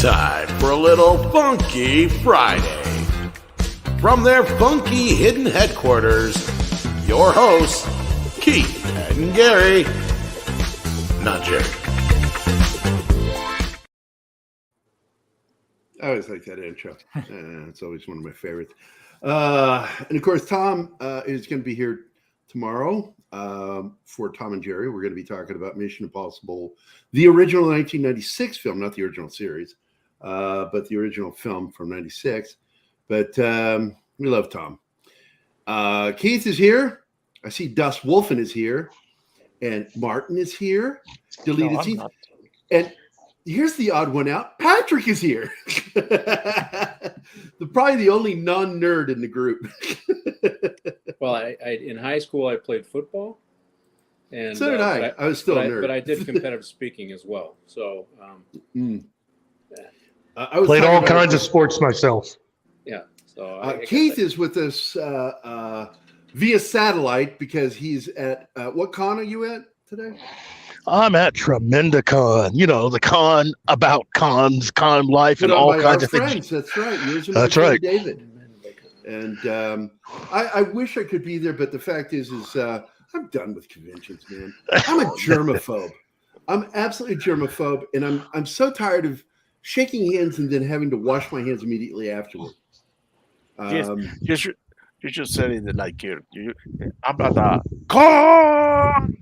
time for a little Funky Friday. From their funky hidden headquarters, your hosts, Keith and Gary. Not Jerry. I always like that intro. It's always one of my favorites. And of course, Tom is going to be here tomorrow for Tom and Jerry. We're going to be talking about Mission Impossible, the original 1996 film, not the original series, but the original film from 96. But we love Tom. Keith is here. I see Dust Wolfen is here. And Martin is here. Deleted teeth. And here's the odd one out. Patrick is here. Probably the only non-nerd in the group. Well, I in high school I played football, and so did I. I was still a nerd, but I did competitive speaking as well. So I played all kinds of sports myself. Yeah. So Keith is with us via satellite because he's at what con are you at today? I'm at Tremendacon, the con about cons, con life, and all kinds of things. That's right. That's right, David. And I wish I could be there, but the fact is I'm done with conventions, man. I'm a germaphobe. I'm absolutely germaphobe, and I'm so tired of shaking hands and then having to wash my hands immediately afterward. You should say it like you. I'm at the con.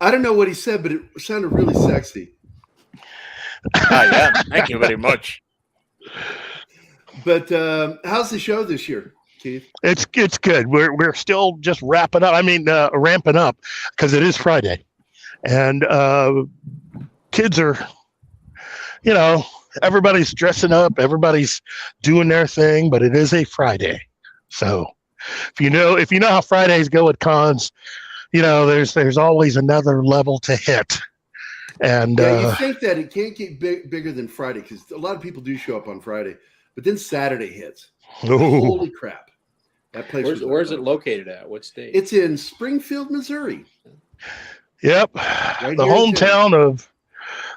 I don't know what he said, but it sounded really sexy. Yeah, thank you very much. But how's the show this year, Keith? It's good. We're still just wrapping up. Ramping up because it is Friday, and kids are, everybody's dressing up, everybody's doing their thing, but it is a Friday. So if you know how Fridays go at cons, there's always another level to hit. And you think that it can't get bigger than Friday because a lot of people do show up on Friday, but then Saturday hits. Holy crap! That place. Where's it located at? What state? It's in Springfield, Missouri. Yep, right, the hometown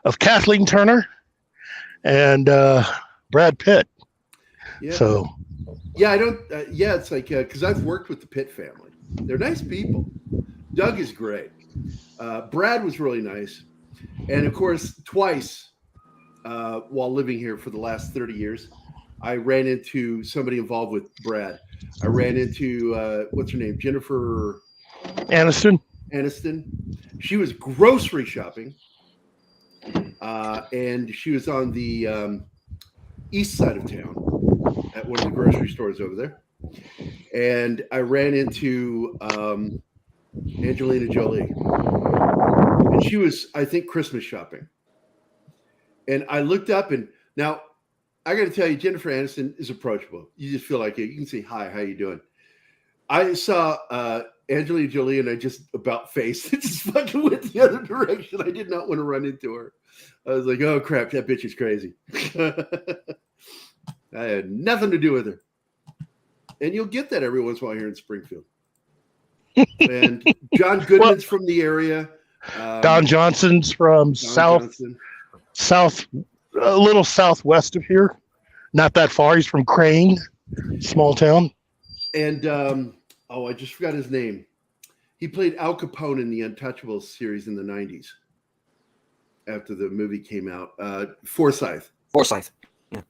of Kathleen Turner and Brad Pitt. Yeah. So. Yeah, I don't. It's like because I've worked with the Pitt family. They're nice people. Doug is great. Brad was really nice, and of course, twice while living here for the last 30 years, I ran into somebody involved with Brad. I ran into what's her name, Jennifer Aniston. She was grocery shopping, and she was on the east side of town at one of the grocery stores over there. And I ran into Angelina Jolie. And she was, I think, Christmas shopping. And I looked up, and now I got to tell you, Jennifer Aniston is approachable. You just feel like you can say, hi, how you doing? I saw Angelina Jolie, and I just about faced it, just fucking went the other direction. I did not want to run into her. I was like, oh, crap, that bitch is crazy. I had nothing to do with her. And you'll get that every once in a while here in Springfield. And John Goodman's from the area. Don Johnson's from south, a little southwest of here. Not that far. He's from Crane, small town. And, I just forgot his name. He played Al Capone in the Untouchables series in the 90s after the movie came out. Forsythe. Yeah.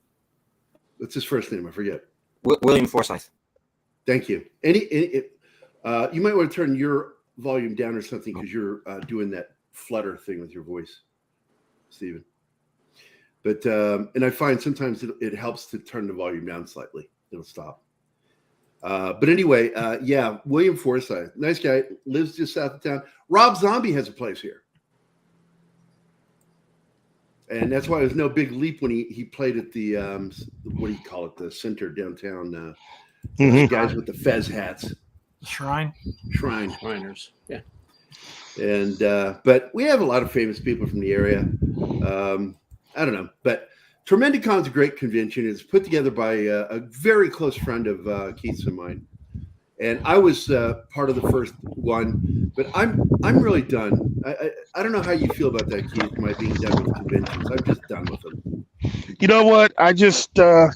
What's his first name? I forget. William Forsythe. Thank you. You might want to turn your volume down or something because you're doing that flutter thing with your voice, Stephen. But and I find sometimes it helps to turn the volume down slightly. It'll stop. But anyway, William Forsythe, nice guy, lives just south of town. Rob Zombie has a place here. And that's why it was no big leap when he played at the what do you call it, the center downtown. Guys with the fez hats. Shriners. Yeah. And but we have a lot of famous people from the area. I don't know, but Tremendacon's a great convention. It's put together by a very close friend of Keith's and mine, And I was part of the first one, but I'm really done. I don't know how you feel about that, Keith. My being done with conventions. I'm just done with them. You know what? I just a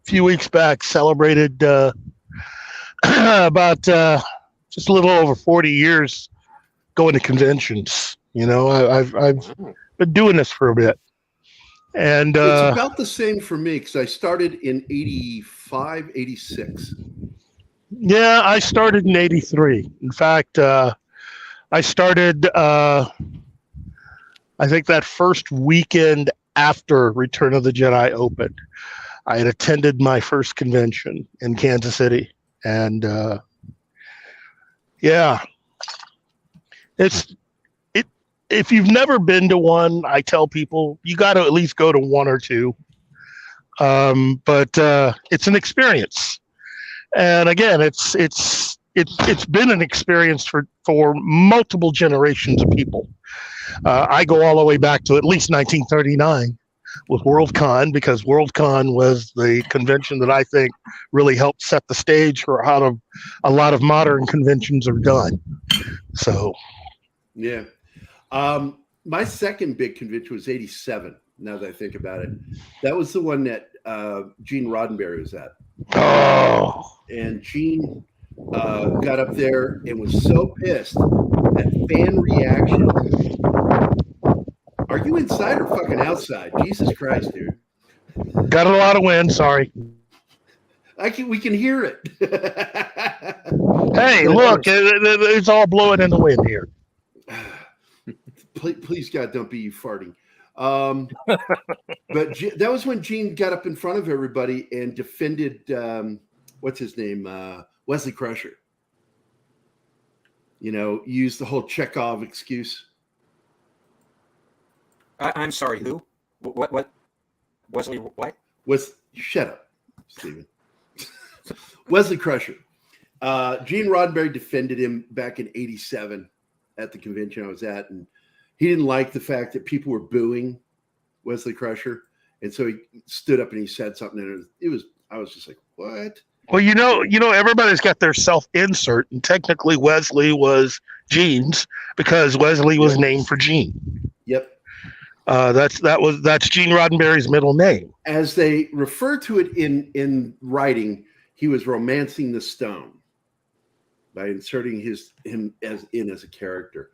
few weeks back celebrated about just a little over 40 years going to conventions. You know, I've been doing this for a bit, and It's about the same for me because I started in 85, 86. yeah, I started in '83. In fact, I started. I think that first weekend after Return of the Jedi opened, I had attended my first convention in Kansas City, and yeah, it's it. If you've never been to one, I tell people you got to at least go to one or two. But it's an experience, and again, it's been an experience for multiple generations of people. I go all the way back to at least 1939 with WorldCon, because WorldCon was the convention that I think really helped set the stage for how a lot of modern conventions are done. So, yeah. My second big convention was 87. Now that I think about it, that was the one that Gene Roddenberry was at. oh, And Gene got up there and was so pissed at fan reaction. Are you inside or fucking outside? Jesus Christ, dude. got a lot of wind. Sorry. We can hear it. Hey, look, it's all blowing in the wind here. Please, God, don't be you farting. But that was when Gene got up in front of everybody and defended, what's his name? Wesley Crusher. You know, used the whole Chekhov excuse. I'm sorry, who? What? Wesley, what? Shut up, Stephen. Wesley Crusher. Gene Roddenberry defended him back in 87 at the convention I was at, and he didn't like the fact that people were booing Wesley Crusher, and so he stood up and he said something, and I was just like, what? Well, you know, everybody's got their self-insert, and technically Wesley was Gene's because Wesley was named for Gene. Yep. That's Gene Roddenberry's middle name. As they refer to it in writing, he was romancing the stone by inserting him as a character.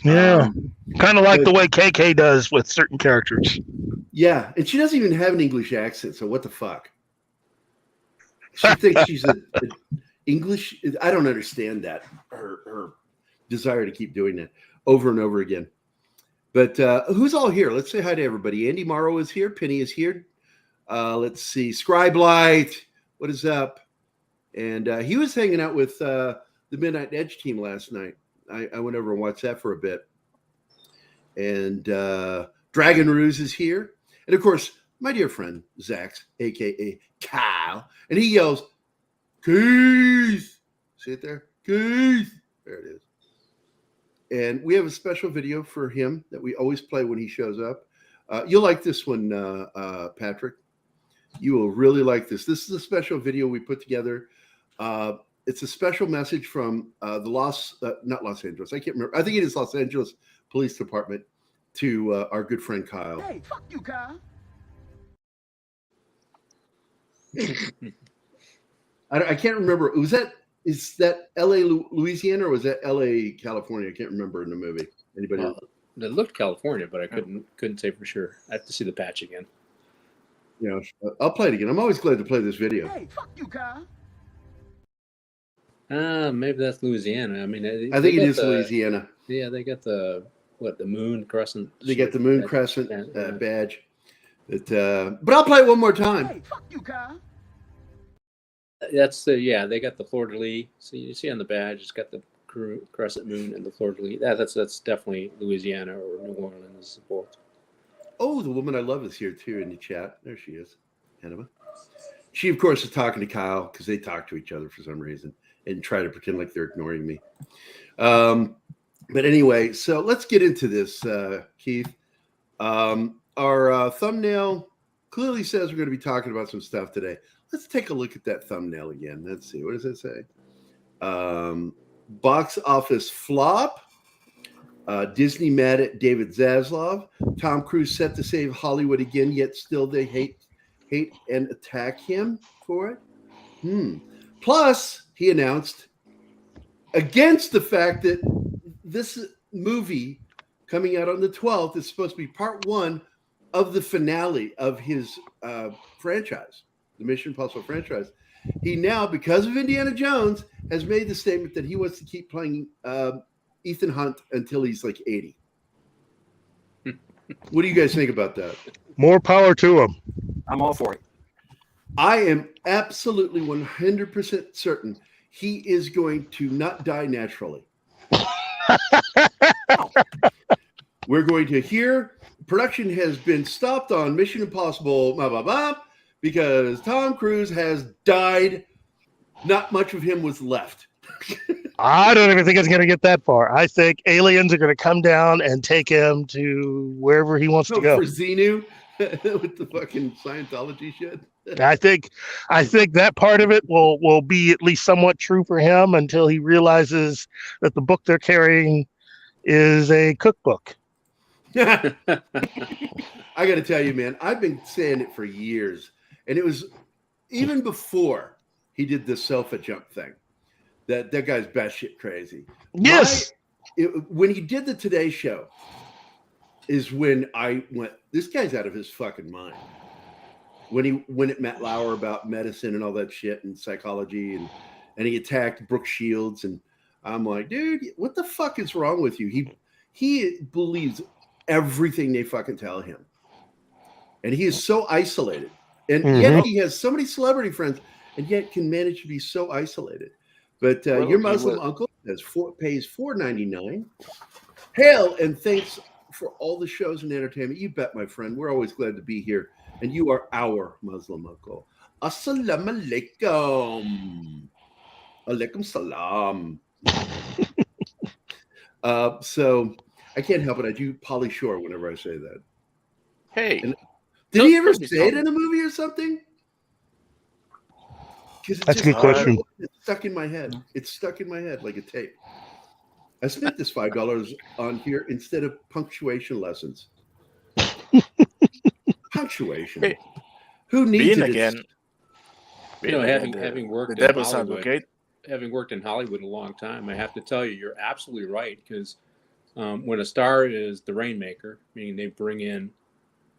Yeah, kind of like the way KK does with certain characters. Yeah, and she doesn't even have an English accent, so what the fuck? She thinks she's a English. I don't understand that, her desire to keep doing that over and over again. But who's all here? Let's say hi to everybody. Andy Morrow is here. Penny is here. Let's see. Scribe Light, what is up? And he was hanging out with the Midnight Edge team last night. I went over and watched that for a bit. And Dragon Ruse is here. And, of course, my dear friend, Zax, a.k.a. Kyle. And he yells, Keith. See it there? Keith. There it is. And we have a special video for him that we always play when he shows up. You'll like this one, Patrick. You will really like this. This is a special video we put together. It's a special message from not Los Angeles. I can't remember. I think it is Los Angeles Police Department to our good friend Kyle. Hey, fuck you, Kyle. I can't remember. Is that L.A., Louisiana, or was that L.A., California? I can't remember in the movie. Anybody? It looked California, but I couldn't say for sure. I have to see the patch again. You know, I'll play it again. I'm always glad to play this video. Hey, fuck you, Kyle. Maybe that's Louisiana. I mean, I think it is Louisiana. Yeah, they got the moon crescent. They got the moon crescent badge. But I'll play it one more time. Hey, fuck you, Kyle. That's they got the fleur de lis. So you see on the badge, it's got the crescent moon and the fleur de lis. That's definitely Louisiana or New Orleans both. Oh, the woman I love is here too in the chat. There she is, Hannah. She, of course, is talking to Kyle because they talk to each other for some reason and try to pretend like they're ignoring me. But anyway, so let's get into this, Keith. Our thumbnail clearly says we're going to be talking about some stuff today. Let's take a look at that thumbnail again. Let's see. What does it say? Box office flop. Disney mad at David Zaslav. Tom Cruise set to save Hollywood again, yet still they hate and attack him for it. Plus, he announced against the fact that this movie coming out on the 12th is supposed to be part one of the finale of his franchise, the Mission Impossible franchise. He now, because of Indiana Jones, has made the statement that he wants to keep playing Ethan Hunt until he's like 80. What do you guys think about that? More power to him. I'm all for it. I am absolutely 100% certain he is going to not die naturally. We're going to hear production has been stopped on Mission Impossible, blah, blah, blah, because Tom Cruise has died. Not much of him was left. I don't even think it's going to get that far. I think aliens are going to come down and take him to wherever he wants to go. For Xenu with the fucking Scientology shit. I think that part of it will be at least somewhat true for him until he realizes that the book they're carrying is a cookbook. I got to tell you, man, I've been saying it for years, and it was even before he did this sofa jump thing. That guy's batshit crazy. Yes. When he did the Today Show is when I went, this guy's out of his fucking mind. When he went at Matt Lauer about medicine and all that shit and psychology, and he attacked Brooke Shields, and I'm like, dude, what the fuck is wrong with you? He believes everything they fucking tell him, and he is so isolated, and yet he has so many celebrity friends, and yet can manage to be so isolated. But your Muslim uncle pays $4.99. Hail and thanks for all the shows and entertainment. You bet, my friend. We're always glad to be here. And you are our Muslim uncle. Assalamu alaikum. Alaikum salam. So I can't help it. I do Pauly Shore whenever I say that. Hey. Did he ever say it in a movie or something? That's a good question. It's stuck in my head. It's stuck in my head like a tape. I spent this $5 on here instead of punctuation lessons. Punctuation. Hey, who needs it? Again? Having worked the in devil's Hollywood, advocate. having worked in Hollywood a long time, I have to tell you, you're absolutely right. Because when a star is the rainmaker, meaning they bring in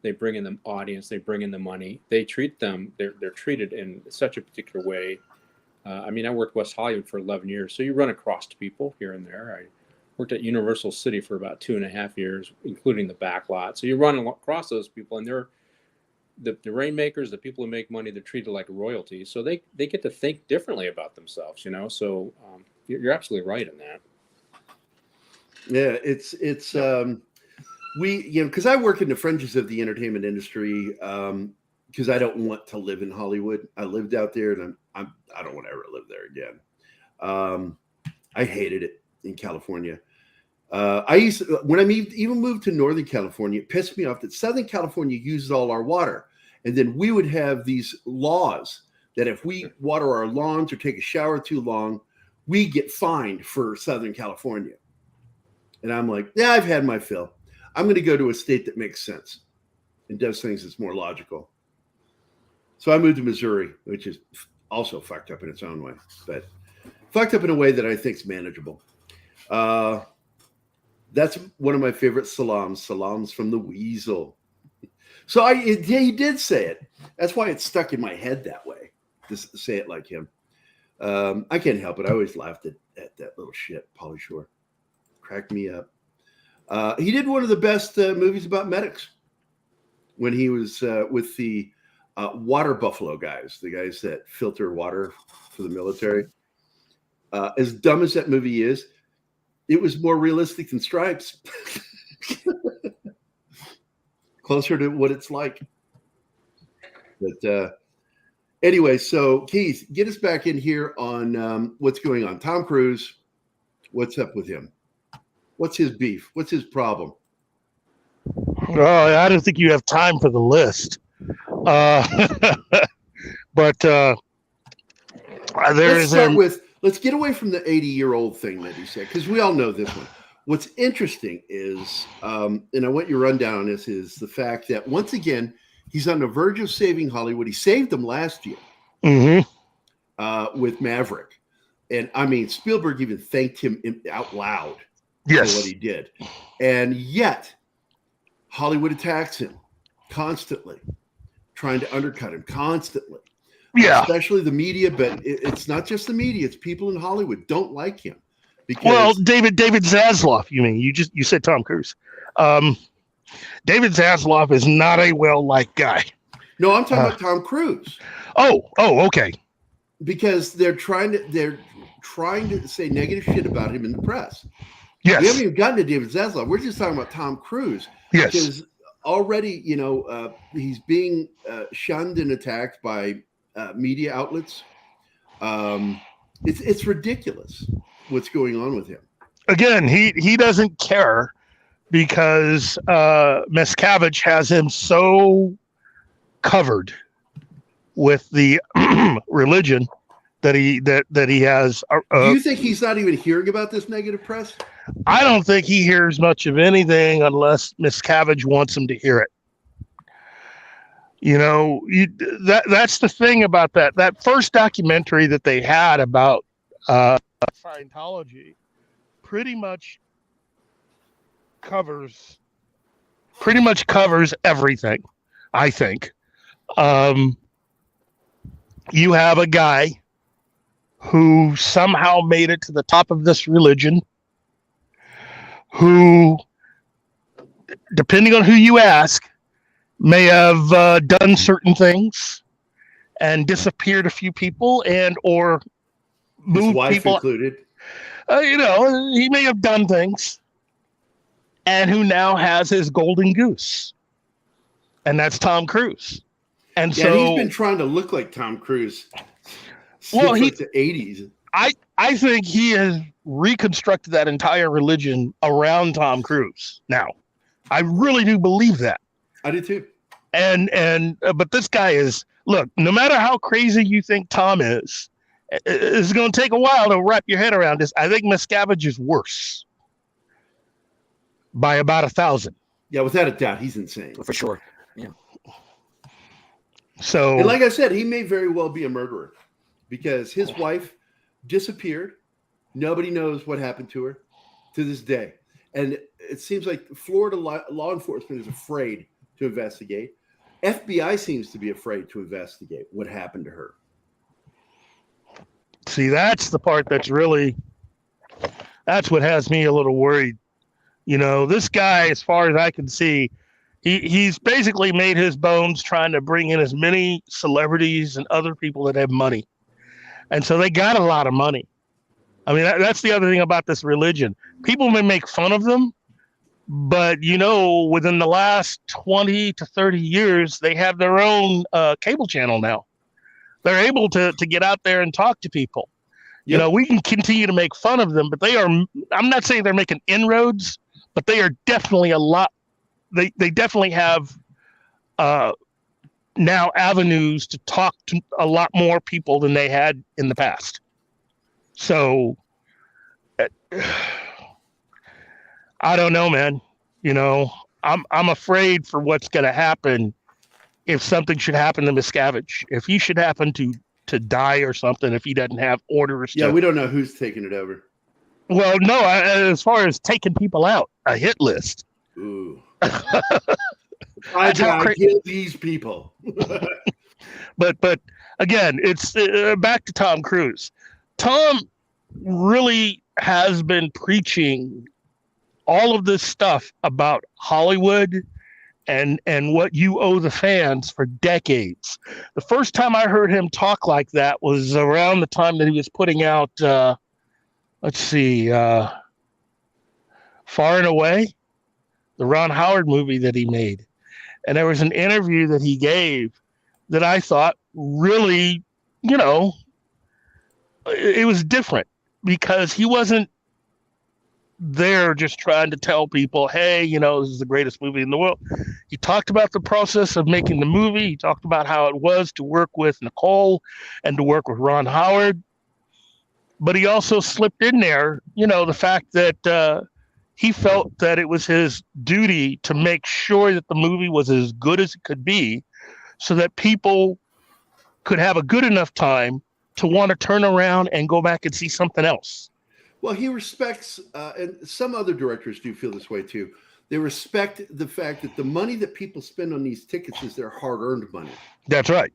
the audience, they bring in the money, they treat them, they're treated in such a particular way. I worked West Hollywood for 11 years, so you run across people here and there. I worked at Universal City for about 2.5 years, including the back lot. So you run across those people, and they're the rainmakers, the people who make money, they're treated like royalty. So they get to think differently about themselves, So you're absolutely right in that. Yeah, it's because I work in the fringes of the entertainment industry because I don't want to live in Hollywood. I lived out there, and I don't want to ever live there again. I hated it in California. When I even moved to Northern California, it pissed me off that Southern California uses all our water. And then we would have these laws that if we water our lawns or take a shower too long, we get fined for Southern California. And I'm like, yeah, I've had my fill. I'm going to go to a state that makes sense and does things that's more logical. So I moved to Missouri, which is also fucked up in its own way, but fucked up in a way that I think is manageable. That's one of my favorite salams from the Weasel. So he did say it. That's why it's stuck in my head that way, to say it like him. I can't help it. I always laughed at that little shit, Pauly Shore. Cracked me up. He did one of the best movies about medics when he was with the water buffalo guys, the guys that filter water for the military. As dumb as that movie is, it was more realistic than Stripes. Closer to what it's like. But anyway, so Keith, get us back in here on what's going on. Tom Cruise, what's up with him? What's his beef? What's his problem? I don't think you have time for the list. But Let's start with let's get away from the 80-year-old thing that he said, because we all know this one. What's interesting is, and I want your rundown on this, is the fact that once again, he's on the verge of saving Hollywood. He saved them last year with Maverick. And I mean, Spielberg even thanked him out loud for what he did. And yet, Hollywood attacks him constantly, trying to undercut him constantly. Yeah. Especially the media, but it's not just the media. It's people in Hollywood don't like him. Because, well, David Zaslav, you mean? You said Tom Cruise. David Zaslav is not a well-liked guy. No, I'm talking about Tom Cruise. Oh, okay. Because they're trying to say negative shit about him in the press. Yes. We haven't even gotten to David Zaslav. We're just talking about Tom Cruise. Yes. Because already, he's being shunned and attacked by media outlets. It's ridiculous what's going on with him. Again, he doesn't care because Miscavige has him so covered with the religion that he has. Do you think he's not even hearing about this negative press? I don't think he hears much of anything unless Miscavige wants him to hear it. That's the thing about that first documentary that they had about Scientology pretty much covers everything, I think. You have a guy who somehow made it to the top of this religion, who, depending on who you ask, may have done certain things and disappeared a few people or moved his wife people included. He may have done things, and who now has his golden goose, and that's Tom Cruise. And so he's been trying to look like Tom Cruise since the 80s. I think he has reconstructed that entire religion around Tom Cruise. Now, I really do believe that. I do too. But this guy is, look, no matter how crazy you think Tom is, it's going to take a while to wrap your head around this. I think Miscavige is worse by about 1,000. Yeah, without a doubt, he's insane. For sure. Yeah. So, and like I said, he may very well be a murderer because his wife disappeared. Nobody knows what happened to her to this day. And it seems like Florida law enforcement is afraid to investigate. FBI seems to be afraid to investigate what happened to her. See, that's the part that's what has me a little worried. This guy, as far as I can see, he's basically made his bones trying to bring in as many celebrities and other people that have money. And so they got a lot of money. I mean, that's the other thing about this religion. People may make fun of them, but, within the last 20 to 30 years, they have their own cable channel now. They're able to get out there and talk to people. Yep. We can continue to make fun of them, but I'm not saying they're making inroads, but they are definitely they definitely have now avenues to talk to a lot more people than they had in the past. So I don't know, man. I'm afraid for what's going to happen if something should happen to Miscavige. If he should happen to die or something, if he doesn't have orders. Yeah, we don't know who's taking it over. Well, no, as far as taking people out, a hit list. Ooh. I kill these people. But again, it's back to Tom Cruise. Tom really has been preaching all of this stuff about Hollywood and what you owe the fans for decades. The first time I heard him talk like that was around the time that he was putting out, Far and Away, the Ron Howard movie that he made. And there was an interview that he gave that I thought really, it was different because he wasn't there just trying to tell people, hey, this is the greatest movie in the world. He talked about the process of making the movie. He talked about how it was to work with Nicole and to work with Ron Howard. but he also slipped in there, the fact that he felt that it was his duty to make sure that the movie was as good as it could be so that people could have a good enough time to want to turn around and go back and see something else. Well, he respects, and some other directors do feel this way too. They respect the fact that the money that people spend on these tickets is their hard-earned money. That's right.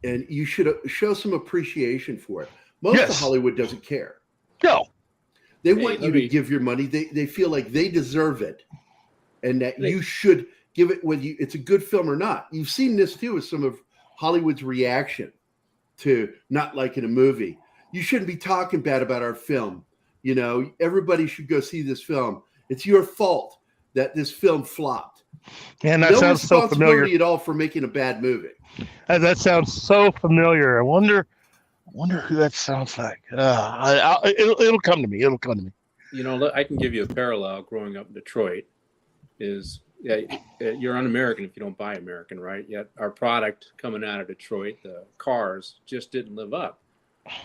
And you should show some appreciation for it. Most of Hollywood doesn't care. No. They want you to give your money. They feel like they deserve it, and that you should give it whether it's a good film or not. You've seen this too with some of Hollywood's reaction to not liking a movie. You shouldn't be talking bad about our film. Everybody should go see this film. It's your fault that this film flopped. And that sounds so familiar at all for making a bad movie. That sounds so familiar. I wonder who that sounds like. It'll come to me. It'll come to me. I can give you a parallel. Growing up in Detroit, you're un-American if you don't buy American, right? Yet our product coming out of Detroit, the cars, just didn't live up.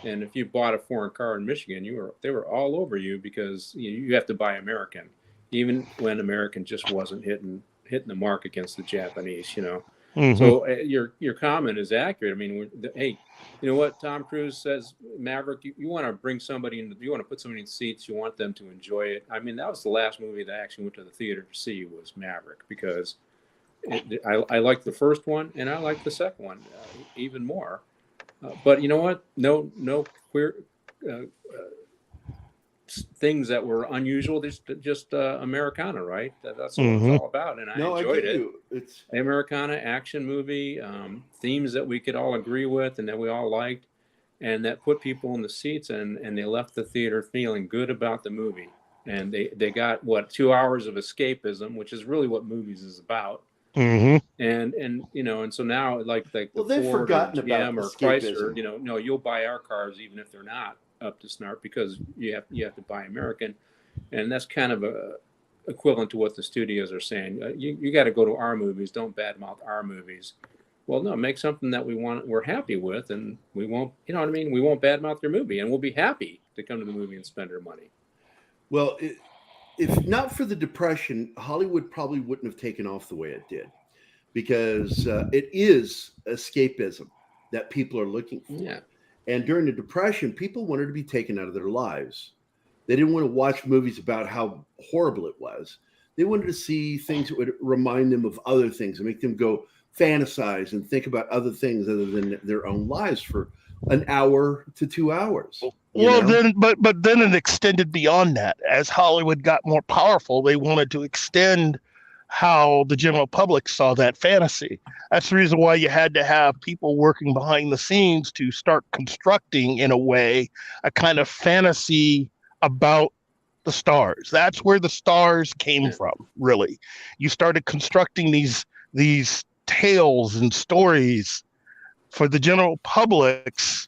And if you bought a foreign car in Michigan, they were all over you because you have to buy American, even when American just wasn't hitting the mark against the Japanese. Mm-hmm. So your comment is accurate. I mean, hey, you know what? Tom Cruise says, Maverick, you want to bring somebody in, you want to put somebody in seats, you want them to enjoy it. I mean, that was the last movie that I actually went to the theater to see was Maverick because I liked the first one and I liked the second one even more. But you know what? No queer things that were unusual. Just Americana, right? That's what it's all about, and I enjoyed it. It's Americana action movie, themes that we could all agree with and that we all liked, and that put people in the seats and they left the theater feeling good about the movie. And they got 2 hours of escapism, which is really what movies is about. Mm-hmm. And so now like the they've Ford forgotten or GM about or Chrysler, you'll buy our cars even if they're not up to snart because you have to buy American, and that's kind of equivalent to what the studios are saying. You got to go to our movies, don't badmouth our movies. Well, no, make something that we're happy with, and we won't, we won't badmouth your movie, and we'll be happy to come to the movie and spend our money. Well, if not for the Depression, Hollywood probably wouldn't have taken off the way it did, because it is escapism that people are looking for. Yeah. And during the Depression, people wanted to be taken out of their lives. They didn't want to watch movies about how horrible it was. They wanted to see things that would remind them of other things and make them go fantasize and think about other things other than their own lives for an hour to 2 hours. Then it extended beyond that. As Hollywood got more powerful, they wanted to extend how the general public saw that fantasy. That's the reason why you had to have people working behind the scenes to start constructing, in a way, a kind of fantasy about the stars. That's where the stars came from, really. You started constructing these tales and stories for the general public's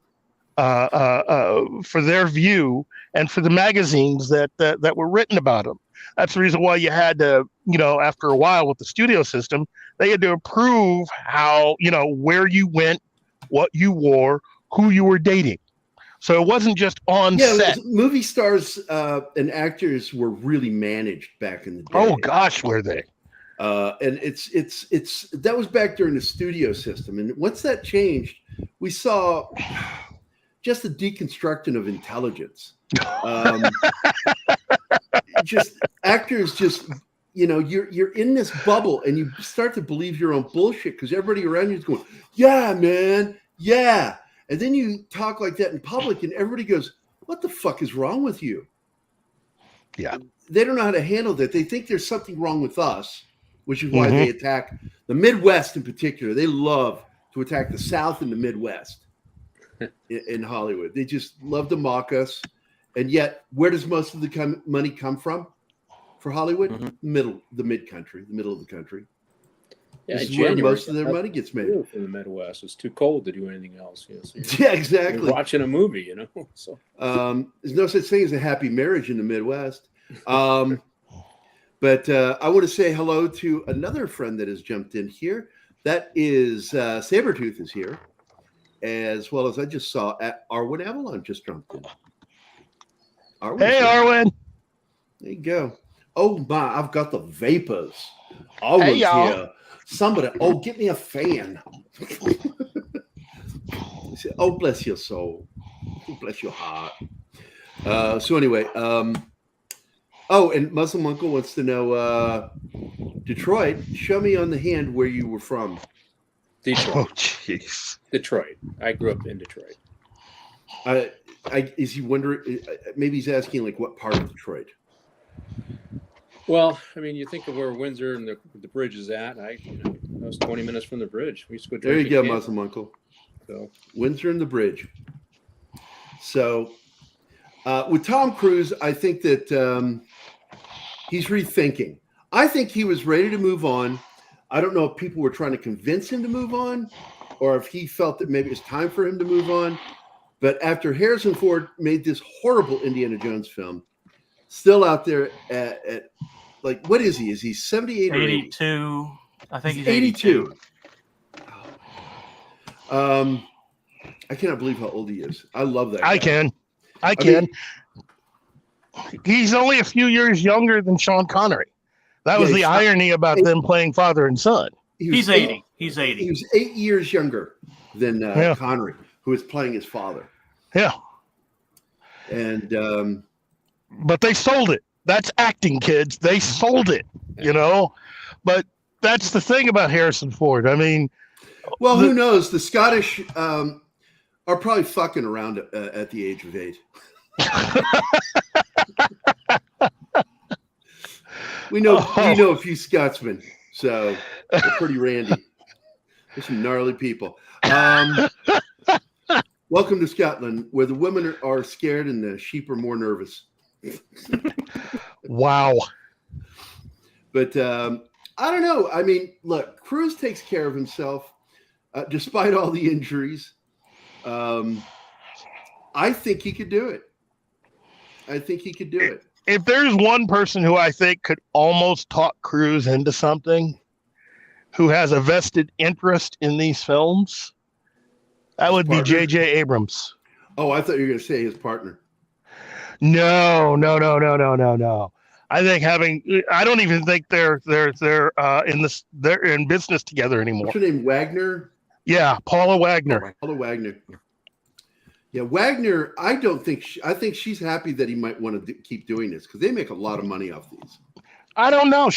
for their view and for the magazines that were written about them. That's the reason why you had to, after a while with the studio system, they had to approve how, where you went, what you wore, who you were dating. So it wasn't just on set. Movie stars and actors were really managed back in the day. Oh gosh, were they? And it's that was back during the studio system. And once that changed, we saw just a deconstruction of intelligence. Just actors, you're in this bubble and you start to believe your own bullshit because everybody around you is going, yeah, man, yeah. And then you talk like that in public and everybody goes, what the fuck is wrong with you? Yeah. They don't know how to handle that. They think there's something wrong with us, which is why they attack the Midwest in particular. They love to attack the South and the Midwest in Hollywood. They just love to mock us. And yet, where does most of the money come from for Hollywood? The mid-country, the middle of the country. Yeah, this is where most of their money gets made. In the Midwest, it's too cold to do anything else. Yeah, exactly. You're watching a movie, So there's no such thing as a happy marriage in the Midwest. But I want to say hello to another friend that has jumped in here. That is Sabretooth is here, as well as I just saw Arwen Avalon just jumped in. Arwen. Hey, Arwen. There you go. Oh my, I've got the vapors. Arwen's y'all. here. Somebody, get me a fan. Oh, bless your soul. Oh, bless your heart. So anyway, and Muslim Uncle wants to know, Detroit, show me on the hand where you were from. Detroit. Oh, jeez. Detroit. I grew up in Detroit. Is he wondering? Maybe he's asking like what part of Detroit. Well, I mean, you think of where Windsor and the bridge is at. I was 20 minutes from the bridge. We used to go. There you go, Muslim Uncle. So Windsor and the bridge. So with Tom Cruise, I think that he's rethinking. I think he was ready to move on. I don't know if people were trying to convince him to move on, or if he felt that maybe it's time for him to move on. But after Harrison Ford made this horrible Indiana Jones film, still out there at like, what is he? Is he 78 or 82? I think he's 82. I cannot believe how old he is. I love that guy. I can. He's only a few years younger than Sean Connery. That was the irony about them playing father and son. He's 80. He's 80. He was 8 years younger than Connery, who was playing his father. Yeah. And but they sold it. That's acting, kids. They sold it, But that's the thing about Harrison Ford. I mean, well, who knows? The Scottish are probably fucking around at the age of 8. We know a few Scotsmen, so they're pretty randy. They're some gnarly people. Welcome to Scotland, where the women are scared and the sheep are more nervous. Wow. But I don't know. I mean, look, Cruise takes care of himself despite all the injuries. I think he could do it. If there's one person who I think could almost talk Cruise into something, who has a vested interest in these films, that would be J.J. Abrams. Oh, I thought you were going to say his partner. No. I think I don't even think they're in business together anymore. What's her name? Wagner? Yeah, Paula Wagner. Yeah, Wagner, I think she's happy that he might want to keep doing this because they make a lot of money off these. I don't know.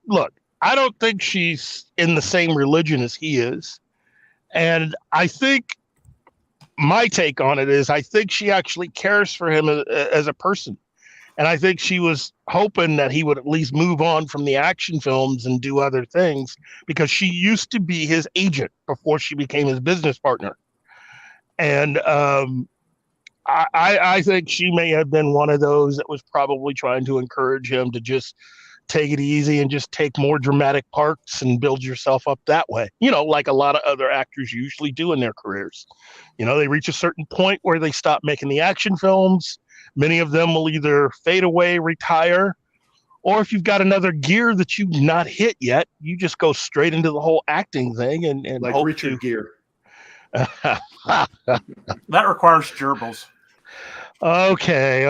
Look, I don't think she's in the same religion as he is. And I think my take on it is I think she actually cares for him as a person. And I think she was hoping that he would at least move on from the action films and do other things because she used to be his agent before she became his business partner. And I think she may have been one of those that was probably trying to encourage him to just take it easy and just take more dramatic parts and build yourself up that way. Like a lot of other actors usually do in their careers. They reach a certain point where they stop making the action films. Many of them will either fade away, retire, or if you've got another gear that you've not hit yet, you just go straight into the whole acting thing and like hope Richard Gere. That requires gerbils. Okay.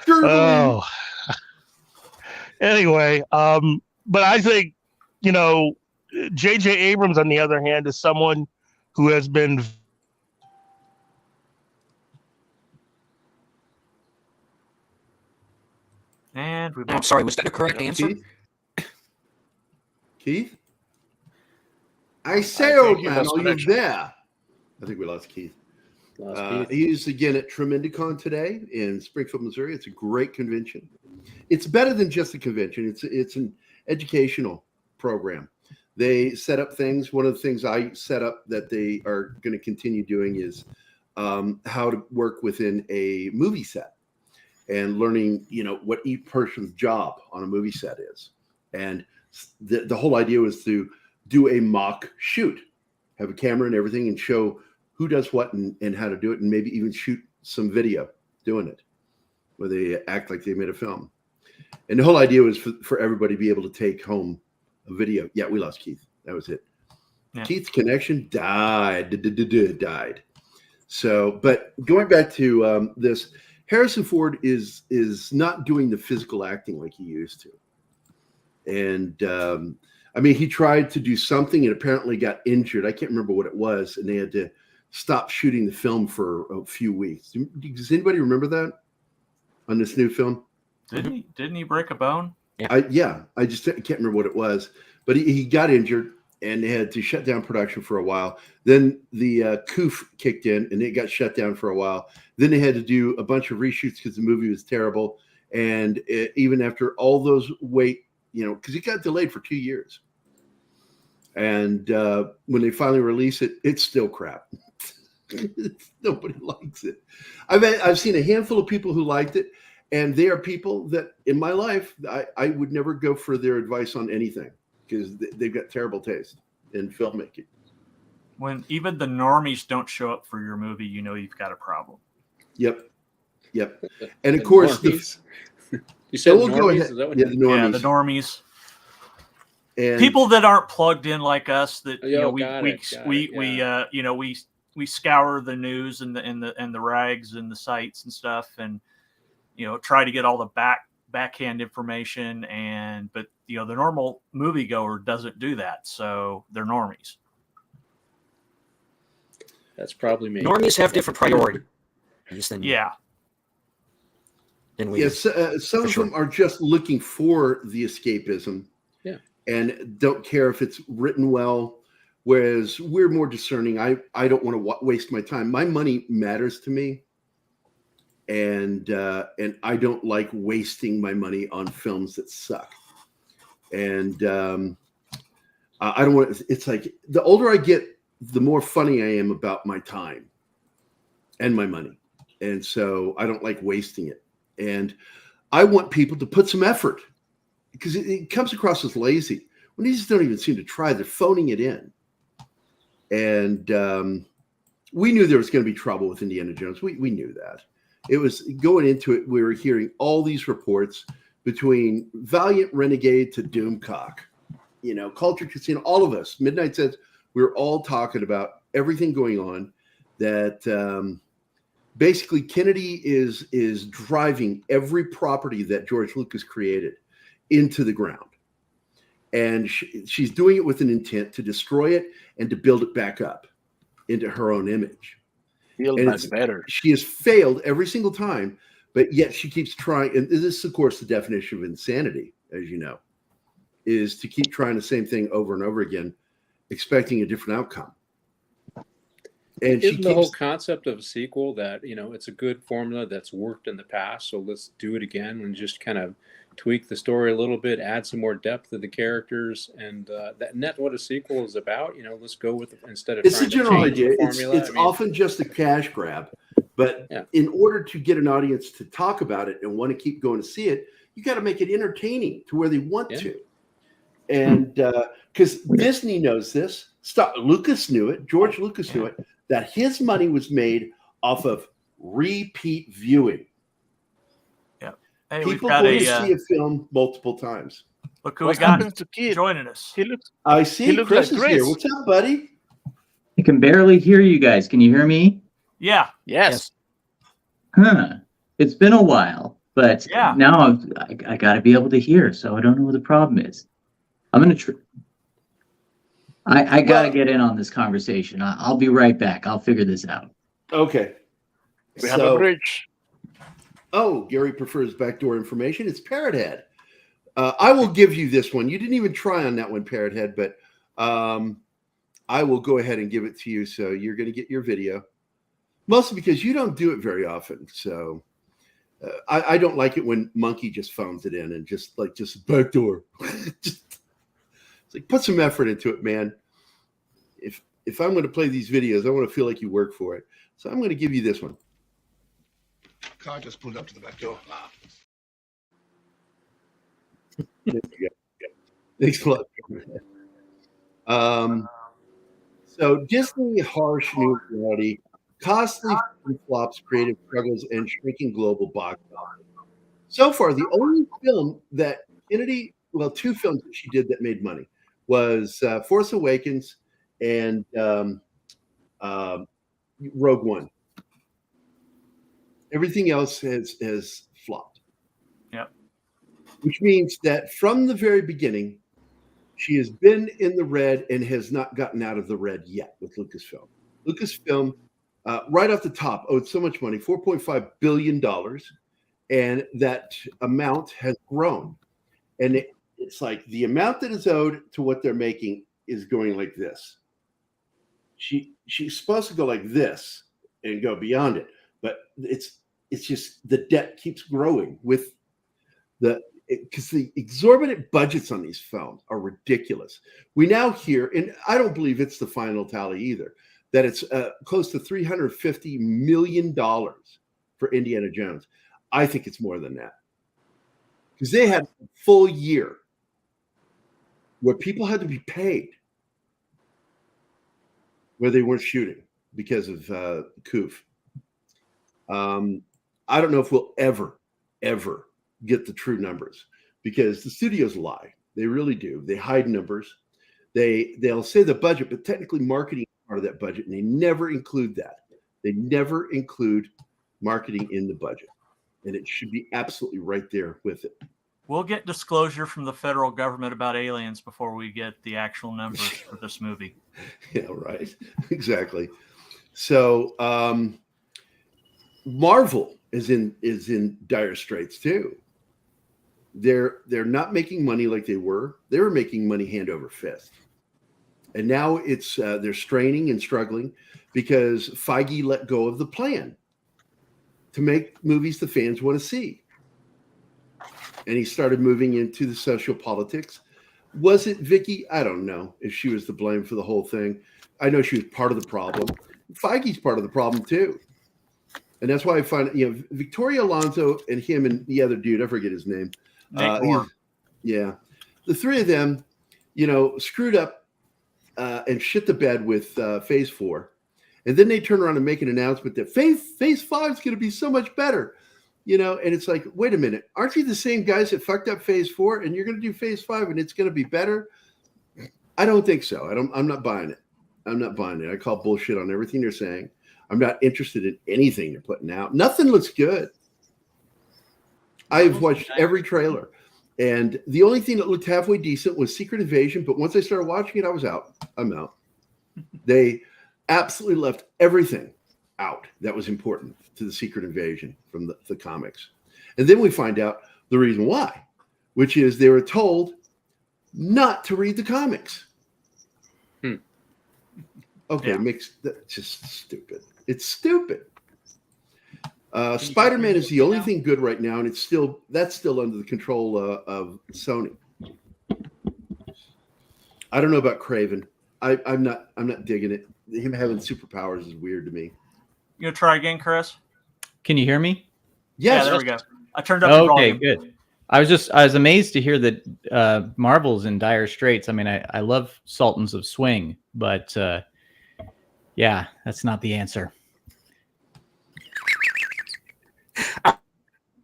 Oh. Anyway, but I think, J.J. Abrams, on the other hand, is someone who has been And I'm sorry, was that the correct answer? Keith? I say, old man, are you there? I think we lost Keith. He's again at Tremendicon today in Springfield, Missouri. It's a great convention. It's better than just a convention. It's an educational program. They set up things. One of the things I set up that they are going to continue doing is how to work within a movie set and learning, what each person's job on a movie set is. And the whole idea was to do a mock shoot, have a camera and everything, and show who does what and how to do it, and maybe even shoot some video doing it, where they act like they made a film. And the whole idea was for everybody to be able to take home a video. Yeah, we lost Keith. That was it. Yeah. Keith's connection died. So, but going back to this, Harrison Ford is not doing the physical acting like he used to. And I mean, he tried to do something and apparently got injured. I can't remember what it was, and they had to stop shooting the film for a few weeks. Does anybody remember that on this new film? Didn't he break a bone? I just can't remember what it was, but he got injured and they had to shut down production for a while. Then the coup kicked in and it got shut down for a while. Then they had to do a bunch of reshoots because the movie was terrible. And even after all those because it got delayed for 2 years. And when they finally release it, it's still crap. Nobody likes it. I've seen a handful of people who liked it. And they are people that in my life, I would never go for their advice on anything because they've got terrible taste in filmmaking. When even the normies don't show up for your movie, you know you've got a problem. Yep. And of course, you said we'll go ahead. The normies. And people that aren't plugged in like us. That we scour the news and the rags and the sites and stuff, and try to get all the backhand information. But the normal moviegoer doesn't do that, so they're normies. That's probably me. Normies have different priorities than we. Yes, some of them are just looking for the escapism, and don't care if it's written well. Whereas we're more discerning. I don't want to waste my time. My money matters to me, and I don't like wasting my money on films that suck. And I don't want. It's like the older I get, the more funny I am about my time and my money. And so I don't like wasting it. And I want people to put some effort because it comes across as lazy when they just don't even seem to try. They're phoning it in. And we knew there was going to be trouble with Indiana Jones. We knew that. It was going into it. We were hearing all these reports between Valiant Renegade to Doomcock, Culture Casino, all of us, Midnight Sets. We were all talking about everything going on that basically Kennedy is driving every property that George Lucas created into the ground. And she's doing it with an intent to destroy it and to build it back up into her own image. Build better. She has failed every single time, but yet she keeps trying. And this is, of course, the definition of insanity, as you know, is to keep trying the same thing over and over again, expecting a different outcome. And isn't the whole concept of a sequel that, it's a good formula that's worked in the past, so let's do it again and just kind of tweak the story a little bit, add some more depth to the characters, and that's what a sequel is about. Let's go with it instead of. It's a general idea. It's often just a cash grab, but in order to get an audience to talk about it and want to keep going to see it, you got to make it entertaining to where they want to. And because Disney knows this, Lucas knew it, George Lucas knew it, that his money was made off of repeat viewing. Hey, people go to see a film multiple times. Look who we got joining us. I see Chris is here. What's up, buddy? I can barely hear you guys. Can you hear me? Yeah. Yes. Huh. It's been a while, but now I got to be able to hear, so I don't know what the problem is. I'm going to I got to get in on this conversation. I'll be right back. I'll figure this out. Okay. We have a bridge. Oh, Gary prefers backdoor information. It's Parrot Head. I will give you this one. You didn't even try on that one, Parrot Head, but I will go ahead and give it to you. So you're going to get your video. Mostly because you don't do it very often. So I don't like it when Monkey just phones it in and just backdoor. It's like, put some effort into it, man. If I'm going to play these videos, I want to feel like you work for it. So I'm going to give you this one. Car just pulled up to the back door. There you go. Thanks a lot. So Disney harsh new reality, costly flops, creative struggles, and shrinking global box office. So far, the only film that Kennedy, two films that she did that made money was Force Awakens and Rogue One. Everything else has flopped. Yep. Which means that from the very beginning, she has been in the red and has not gotten out of the red yet with Lucasfilm. Lucasfilm, right off the top, owed so much money, $4.5 billion, and that amount has grown. And it's like the amount that is owed to what they're making is going like this. She's supposed to go like this and go beyond it, but it's just the debt keeps growing with because the exorbitant budgets on these films are ridiculous. We now hear, and I don't believe it's the final tally either, that it's close to $350 million for Indiana Jones. I think it's more than that, because they had a full year where people had to be paid where they weren't shooting because of COOF. I don't know if we'll ever get the true numbers, because the studios lie. They really do. They hide numbers. They'll say the budget, but technically marketing is part of that budget, and they never include that. They never include marketing in the budget, and it should be absolutely right there with it. We'll get disclosure from the federal government about aliens before we get the actual numbers for this movie. Yeah, right. Exactly. So Marvel is in dire straits too. They're not making money like they were. They were making money hand over fist, and now it's they're straining and struggling because Feige let go of the plan to make movies the fans want to see, and he started moving into the social politics. Was it Vicky? I don't know if she was to blame for the whole thing. I know she was part of the problem. Feige's part of the problem too. And that's why I find, Victoria Alonso and him and the other dude, I forget his name. Yeah. The three of them, screwed up and shit the bed with Phase 4. And then they turn around and make an announcement that Phase 5 is going to be so much better. And it's like, wait a minute, aren't you the same guys that fucked up Phase 4 and you're going to do Phase 5 and it's going to be better? I don't think so. I'm not buying it. I'm not buying it. I call bullshit on everything they're saying. I'm not interested in anything they're putting out. Nothing looks good. I've watched every trailer, and the only thing that looked halfway decent was Secret Invasion. But once I started watching it, I was out. I'm out. They absolutely left everything out that was important to the Secret Invasion from the comics. And then we find out the reason why, which is they were told not to read the comics. Okay, that's just stupid. It's stupid. Spider-Man is the only thing good right now, and that's still under the control of Sony. I don't know about Craven. I'm not digging it. Him having superpowers is weird to me. You gonna try again, Chris? Can you hear me? Yes. Yeah, there we go. I turned up the volume. Okay, good. I was amazed to hear that Marvel's in dire straits. I mean, I love Sultans of Swing, but yeah, that's not the answer.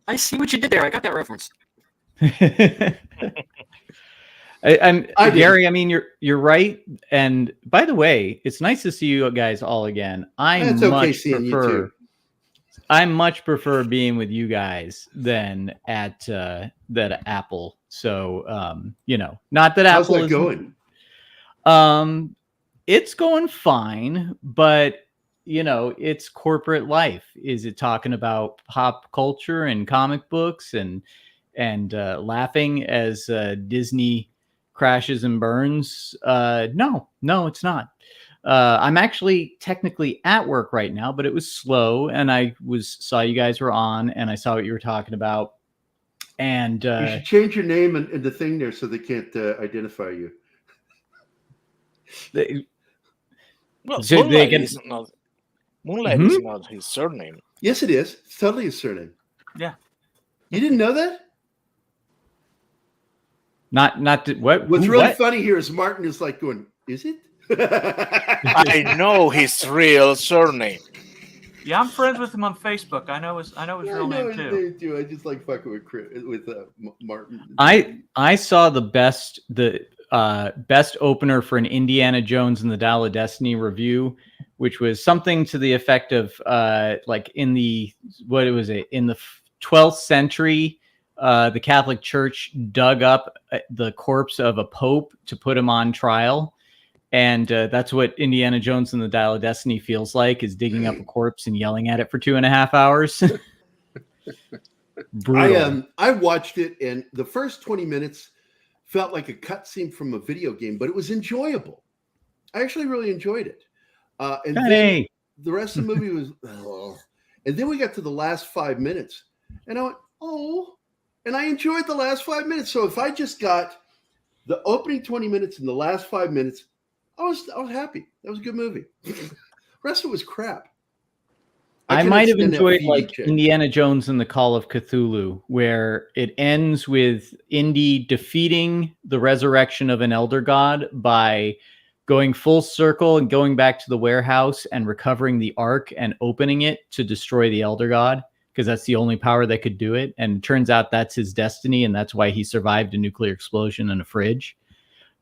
I see what you did there. I got that reference. Gary, I mean, you're right. And by the way, it's nice to see you guys all again. I much prefer being with you guys than at that Apple. So not that How's Apple that is going? It's going fine, but it's corporate life. Is it talking about pop culture and comic books and laughing as Disney crashes and burns? No, it's not. I'm actually technically at work right now, but it was slow, and I saw you guys were on, and I saw what you were talking about. And you should change your name and the thing there so they can't identify you. Well, So Moonlight, they can- is not, Moonlight is not his surname. Yes, it is. It's totally his surname. Yeah. You didn't know that? What? What's really funny here is Martin is like going, is it? I know his real surname. Yeah, I'm friends with him on Facebook. I know his real name too. I just like fucking with Martin. I saw the best opener for an Indiana Jones and the Dial of Destiny review which was something to the effect of like in the in the 12th century, the Catholic Church dug up the corpse of a pope to put him on trial. And that's what Indiana Jones and the Dial of Destiny feels like, is digging up a corpse and yelling at it for 2.5 hours. Brutal. I watched it, and the first 20 minutes felt like a cutscene from a video game, but it was enjoyable. I actually really enjoyed it. And then the rest of the movie was, and then we got to the last 5 minutes, and I went, oh, and I enjoyed the last 5 minutes. So if I just got the opening 20 minutes and the last 5 minutes, I was happy. That was a good movie. The rest of it was crap. I might have enjoyed like Indiana Jones and the Call of Cthulhu, where it ends with Indy defeating the resurrection of an elder god by going full circle and going back to the warehouse and recovering the Ark and opening it to destroy the elder god, because that's the only power that could do it. And it turns out that's his destiny, and that's why he survived a nuclear explosion in a fridge.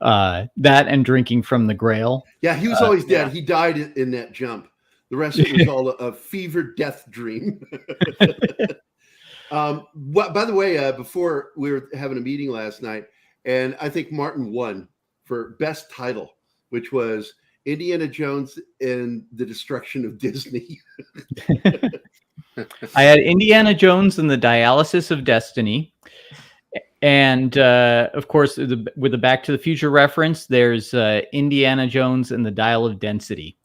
That and drinking from the Grail. Yeah, he was always dead. He died in that jump. The rest of it was all a fevered death dream. By the way, before we were having a meeting last night, and I think Martin won for best title, which was Indiana Jones and the Destruction of Disney. I had Indiana Jones and the Dialysis of Destiny. And of course, with the Back to the Future reference, there's Indiana Jones and the Dial of Density.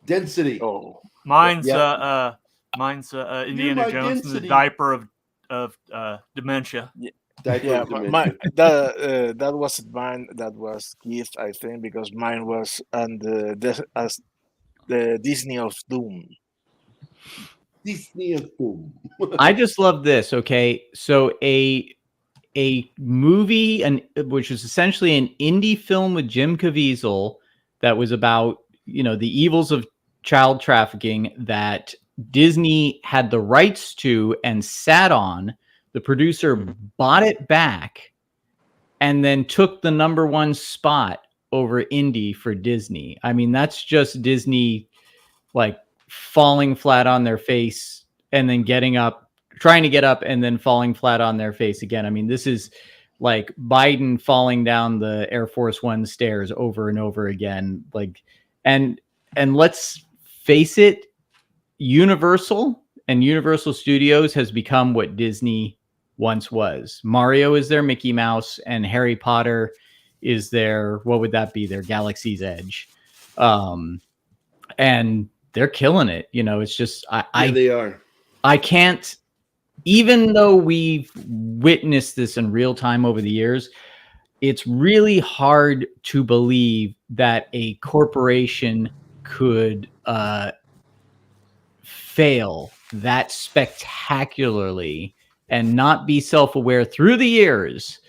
Density. Oh, mine's Indiana Jones and the diaper of dementia. Yeah, that was mine. That was Keith, I think, because mine was the Disney of Doom. Disney of Doom. I just love this. Okay, so a movie, which is essentially an indie film with Jim Caviezel that was about, the evils of child trafficking that Disney had the rights to and sat on. The producer bought it back and then took the #1 spot over indie for Disney. I mean, that's just Disney like falling flat on their face and then getting up, trying to get up and then falling flat on their face again. I mean, this is like Biden falling down the Air Force One stairs over and over again. Like, and let's face it, Universal Studios has become what Disney once was. Mario is their Mickey Mouse, and Harry Potter is their, what would that be? Their Galaxy's Edge. And they're killing it. It's just, they are. I can't, even though we've witnessed this in real time over the years, it's really hard to believe that a corporation could fail that spectacularly and not be self-aware through the years.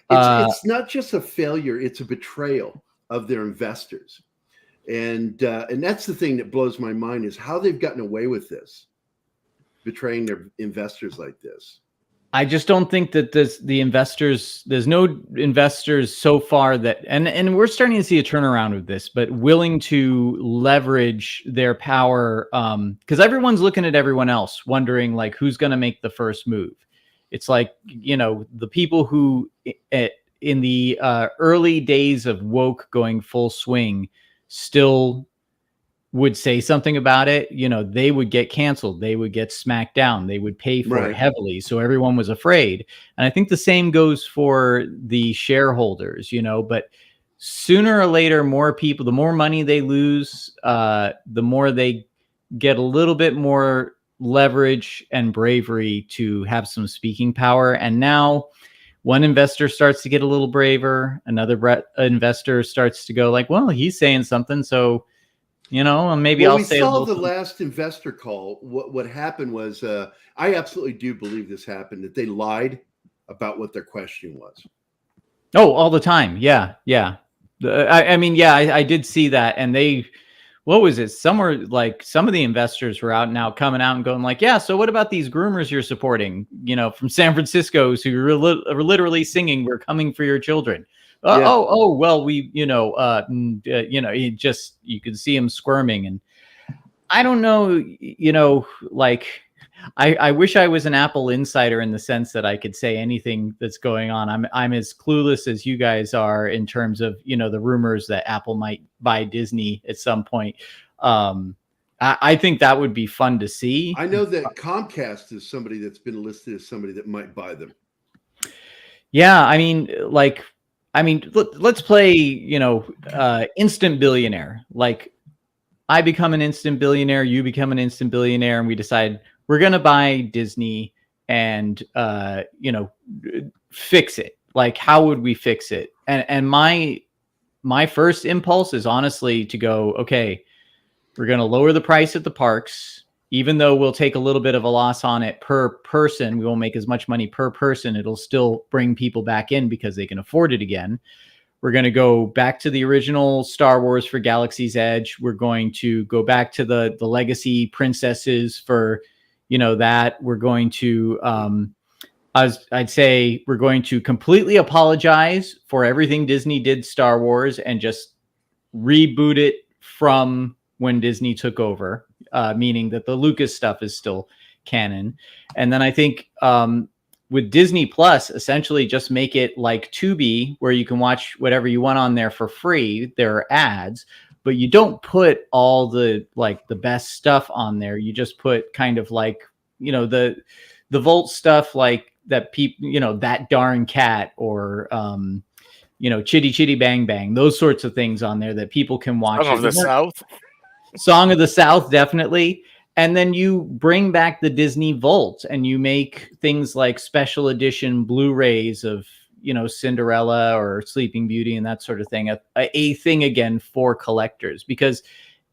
It's not just a failure; it's a betrayal of their investors, and that's the thing that blows my mind, is how they've gotten away with this, betraying their investors like this. I just don't think that there's no investors so far that, and we're starting to see a turnaround with this, but willing to leverage their power, because everyone's looking at everyone else, wondering like who's going to make the first move. It's like, the people who in the early days of woke going full swing still would say something about it, they would get canceled. They would get smacked down. They would pay for it heavily. So everyone was afraid. And I think the same goes for the shareholders, but sooner or later, more people, the more money they lose, the more they get a little bit more leverage and bravery to have some speaking power. And now one investor starts to get a little braver. Another investor starts to go like, well, he's saying something. So, maybe I'll say. We saw the last investor call. What happened was, I absolutely do believe this happened, that they lied about what their question was. Oh, all the time. Yeah. I did see that. And what was it? Somewhere like some of the investors were coming out and going like, yeah, so what about these groomers you're supporting, from San Francisco who are literally singing, "We're coming for your children." Well, we, you could see him squirming. And I don't know, like I wish I was an Apple insider in the sense that I could say anything that's going on. I'm as clueless as you guys are in terms of, the rumors that Apple might buy Disney at some point. I think that would be fun to see. I know that Comcast is somebody that's been listed as somebody that might buy them. Yeah, let's play, instant billionaire. Like, I become an instant billionaire, you become an instant billionaire, and we decide we're going to buy Disney and, fix it. Like, how would we fix it? And my first impulse is honestly to go, okay, we're going to lower the price at the parks, even though we'll take a little bit of a loss on it per person. We won't make as much money per person. It'll still bring people back in because they can afford it again. We're going to go back to the original Star Wars for Galaxy's Edge. We're going to go back to the legacy princesses for, that. We're going to, I'd say we're going to completely apologize for everything Disney did Star Wars and just reboot it from when Disney took over, meaning that the Lucas stuff is still canon. And then I think with Disney Plus, essentially just make it like Tubi, where you can watch whatever you want on there for free. There are ads, but you don't put all the best stuff on there. You just put kind of like, the Volt stuff, like that people, That Darn Cat, or Chitty Chitty Bang Bang, those sorts of things on there that people can watch. Song of the South. Song of the South, definitely. And then you bring back the Disney Vault and you make things like special edition Blu-rays of, Cinderella or Sleeping Beauty and that sort of thing, a thing again for collectors, because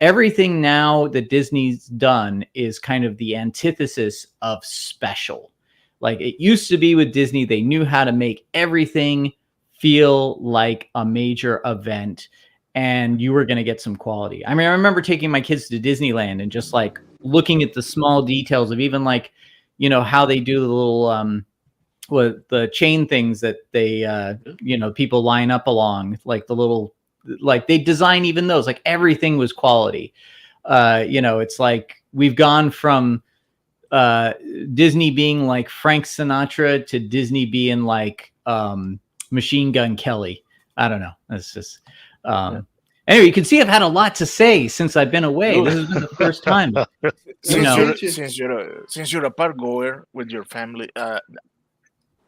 everything now that Disney's done is kind of the antithesis of special. Like it used to be with Disney, they knew how to make everything feel like a major event, and you were going to get some quality. I mean, I remember taking my kids to Disneyland and just like looking at the small details of even like, how they do the little, the chain things that they, people line up along, like the little, like they design even those, like everything was quality. It's like we've gone from Disney being like Frank Sinatra to Disney being like Machine Gun Kelly. I don't know. That's just anyway, you can see I've had a lot to say since I've been away. This has been the first time. Since you're a park goer with your family,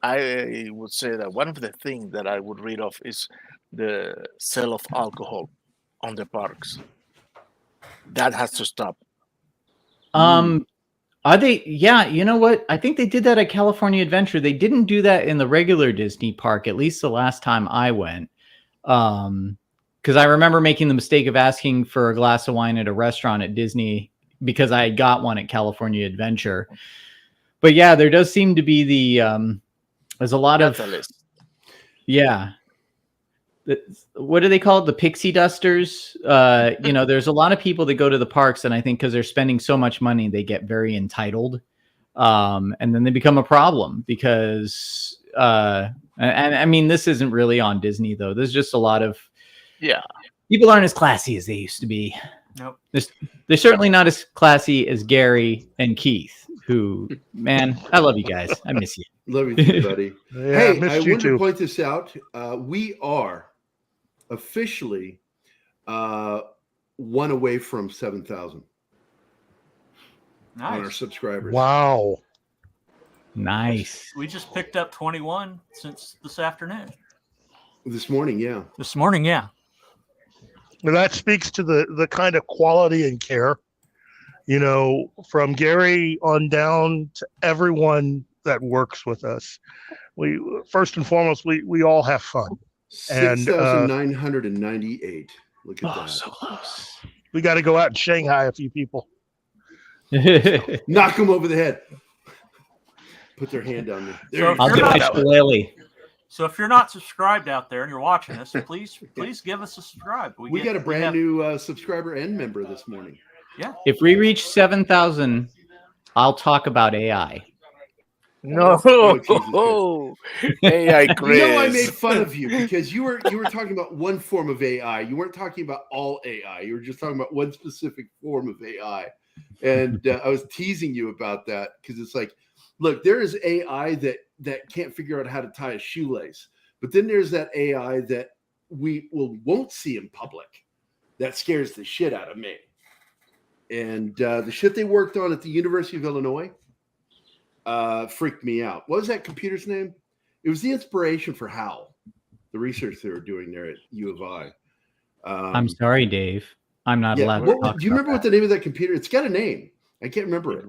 I would say that one of the things that I would read off is the sale of alcohol on the parks. That has to stop. Are they? Yeah, you know what? I think they did that at California Adventure. They didn't do that in the regular Disney park, at least the last time I went. Because I remember making the mistake of asking for a glass of wine at a restaurant at Disney because I got one at California Adventure. But yeah, there does seem to be there's a lot of, yeah. What do they call it? The pixie dusters. There's a lot of people that go to the parks, and I think because they're spending so much money, they get very entitled. And then they become a problem because, and I mean, this isn't really on Disney though. There's just a lot of, people aren't as classy as they used to be. Nope. They're certainly not as classy as Gary and Keith, who, man, I love you guys. I miss you. Love you too, buddy. Hey, I wanted to point this out. We are officially one away from 7,000 on our subscribers. Wow. Nice. We just picked up 21 since this afternoon. This morning, yeah. This morning, yeah. And that speaks to the kind of quality and care, from Gary on down to everyone that works with us. We first and foremost, we all have fun. 6,998. Look at that. So close. We got to go out and Shanghai a few people. Knock them over the head. Put their hand on there. I'll get my shillelagh. So if you're not subscribed out there and you're watching us, please give us a subscribe. We got a brand new subscriber and member this morning. Yeah. If we reach 7,000, I'll talk about AI. No, Oh, Jesus Christ. AI Chris. You know I made fun of you because you were talking about one form of AI. You weren't talking about all AI. You were just talking about one specific form of AI, and I was teasing you about that because it's like, look, there is AI that can't figure out how to tie a shoelace, but then there's that AI that won't see in public that scares the shit out of me. And the shit they worked on at the University of Illinois freaked me out. What was that computer's name? It was the inspiration for HAL, the research they were doing there at U of I. I'm sorry, Dave. I'm not allowed to talk do you remember what the name of that computer? It's got a name. I can't remember it.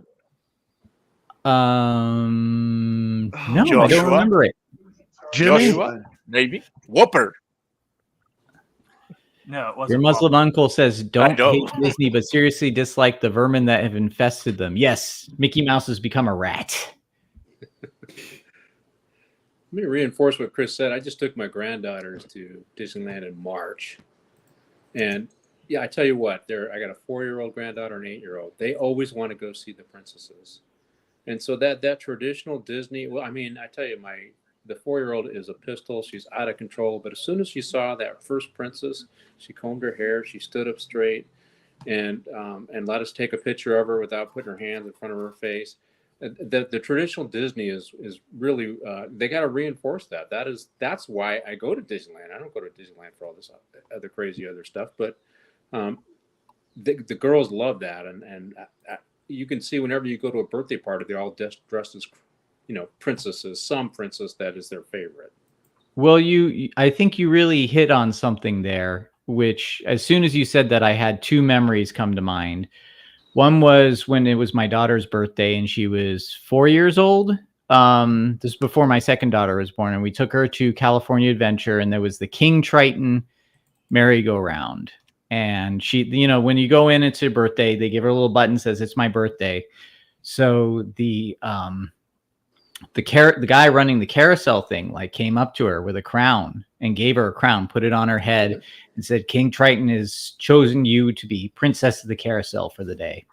No, Joshua? I don't remember it. Joshua? Maybe? Whopper. No, it wasn't. Your Muslim uncle says, don't know. hate Disney, but seriously dislike the vermin that have infested them. Yes, Mickey Mouse has become a rat. Let me reinforce what Chris said. I just took my granddaughters to Disneyland in March. And yeah, I tell you what, I got a 4-year-old granddaughter and an 8-year-old. They always want to go see the princesses. And so that traditional Disney, well, I mean, I tell you, the 4-year-old is a pistol. She's out of control. But as soon as she saw that first princess, she combed her hair, she stood up straight, and let us take a picture of her without putting her hands in front of her face. The traditional Disney is really they got to reinforce that. That's why I go to Disneyland. I don't go to Disneyland for all this other crazy other stuff. But the girls love that, and you can see whenever you go to a birthday party, they're all dressed as princesses. Some princess that is their favorite. Well, I think you really hit on something there, which as soon as you said that, I had 2 memories come to mind. One was when it was my daughter's birthday and she was 4 years old. This was before my second daughter was born, and we took her to California Adventure, and there was the King Triton merry-go-round. And she, when you go in, it's her birthday, they give her a little button, says it's my birthday. So the guy running the carousel thing came up to her with a crown and gave her a crown, put it on her head, and said, King Triton has chosen you to be princess of the carousel for the day.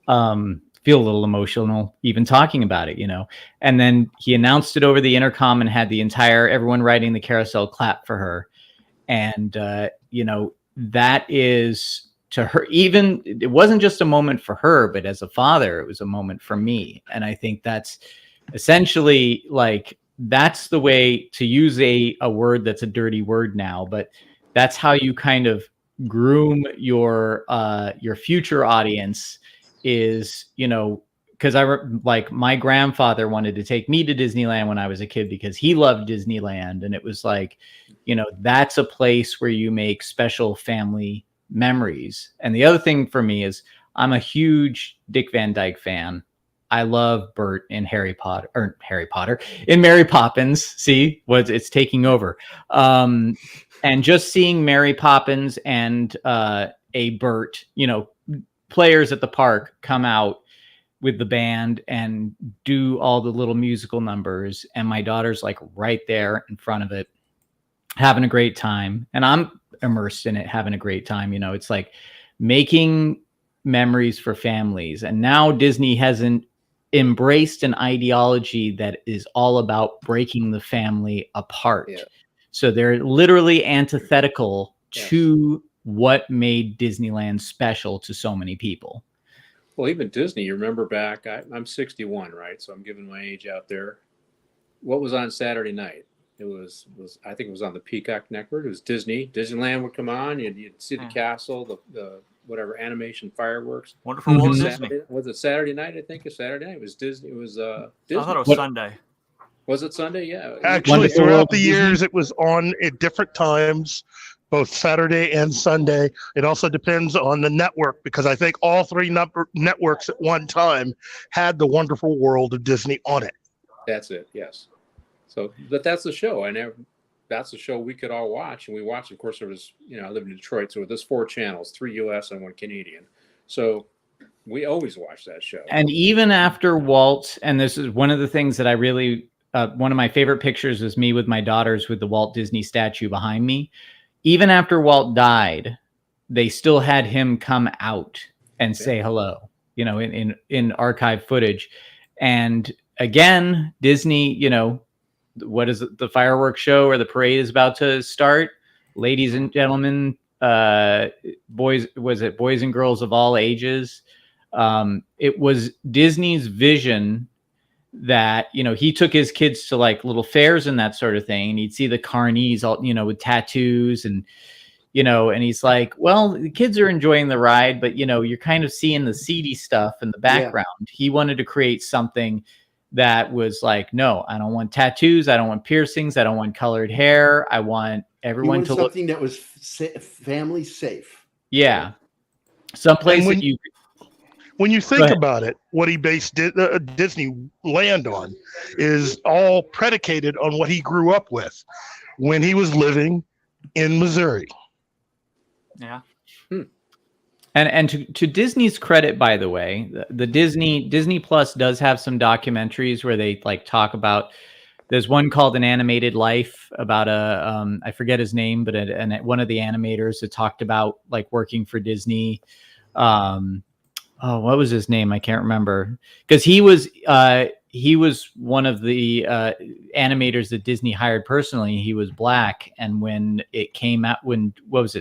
Feel a little emotional even talking about it, and then he announced it over the intercom and had everyone riding the carousel clap for her. And that is, to her, even, it wasn't just a moment for her, but as a father, it was a moment for me. And I think that's essentially that's the way to use a word that's a dirty word now, but that's how you kind of groom your future audience is, because my grandfather wanted to take me to Disneyland when I was a kid because he loved Disneyland. And it was that's a place where you make special family memories. And the other thing for me is I'm a huge Dick Van Dyke fan. I love Bert in in Mary Poppins. See what it's taking over. And just seeing Mary Poppins and a Bert, players at the park come out with the band and do all the little musical numbers. And my daughter's right there in front of it, having a great time. And I'm immersed in it, having a great time. It's making memories for families. And now Disney hasn't embraced an ideology that is all about breaking the family apart. Yeah. So they're literally antithetical to what made Disneyland special to so many people. Well, even Disney, you remember back, I'm 61, right? So I'm giving my age out there. What was on Saturday night? It was I think it was on the Peacock Network. It was Disneyland would come on. You'd see the castle, the whatever animation fireworks. Wonderful Walt Disney. Was it Saturday night? I think it's Saturday night. It was Disney. It was Disney. I thought it was Sunday. Was it Sunday? Yeah. Actually, throughout the years, it was on at different times, both Saturday and Sunday. It also depends on the network, because I think all 3 networks at one time had the Wonderful World of Disney on it. That's it. Yes. So, but that's the show. That's the show we could all watch, and we watched. Of course, there was, I live in Detroit, so there's 4 channels, 3 U.S. and 1 Canadian. So we always watch that show. And even after Walt, and this is one of the things that I really, one of my favorite pictures is me with my daughters with the Walt Disney statue behind me. Even after Walt died, they still had him come out and say hello, in archive footage. And again, Disney, what is it, the fireworks show or the parade is about to start? Ladies and gentlemen, boys and girls of all ages. It was Disney's vision that, he took his kids to like little fairs and that sort of thing. And he'd see the carnies all, with tattoos and, and he's like, well, the kids are enjoying the ride, but, you're kind of seeing the seedy stuff in the background. Yeah. He wanted to create something that was like, no, I don't want tattoos. I don't want piercings. I don't want colored hair. I want everyone to look something that was family safe. Yeah. Someplace that you. When you think about it, what he based Disneyland on is all predicated on what he grew up with when he was living in Missouri. Yeah. And to Disney's credit, by the way, the Disney Plus does have some documentaries where they like talk about. There's one called An Animated Life about I forget his name, but one of the animators that talked about like working for Disney. What was his name? I can't remember, because he was one of the animators that Disney hired personally. He was black, and when it came out,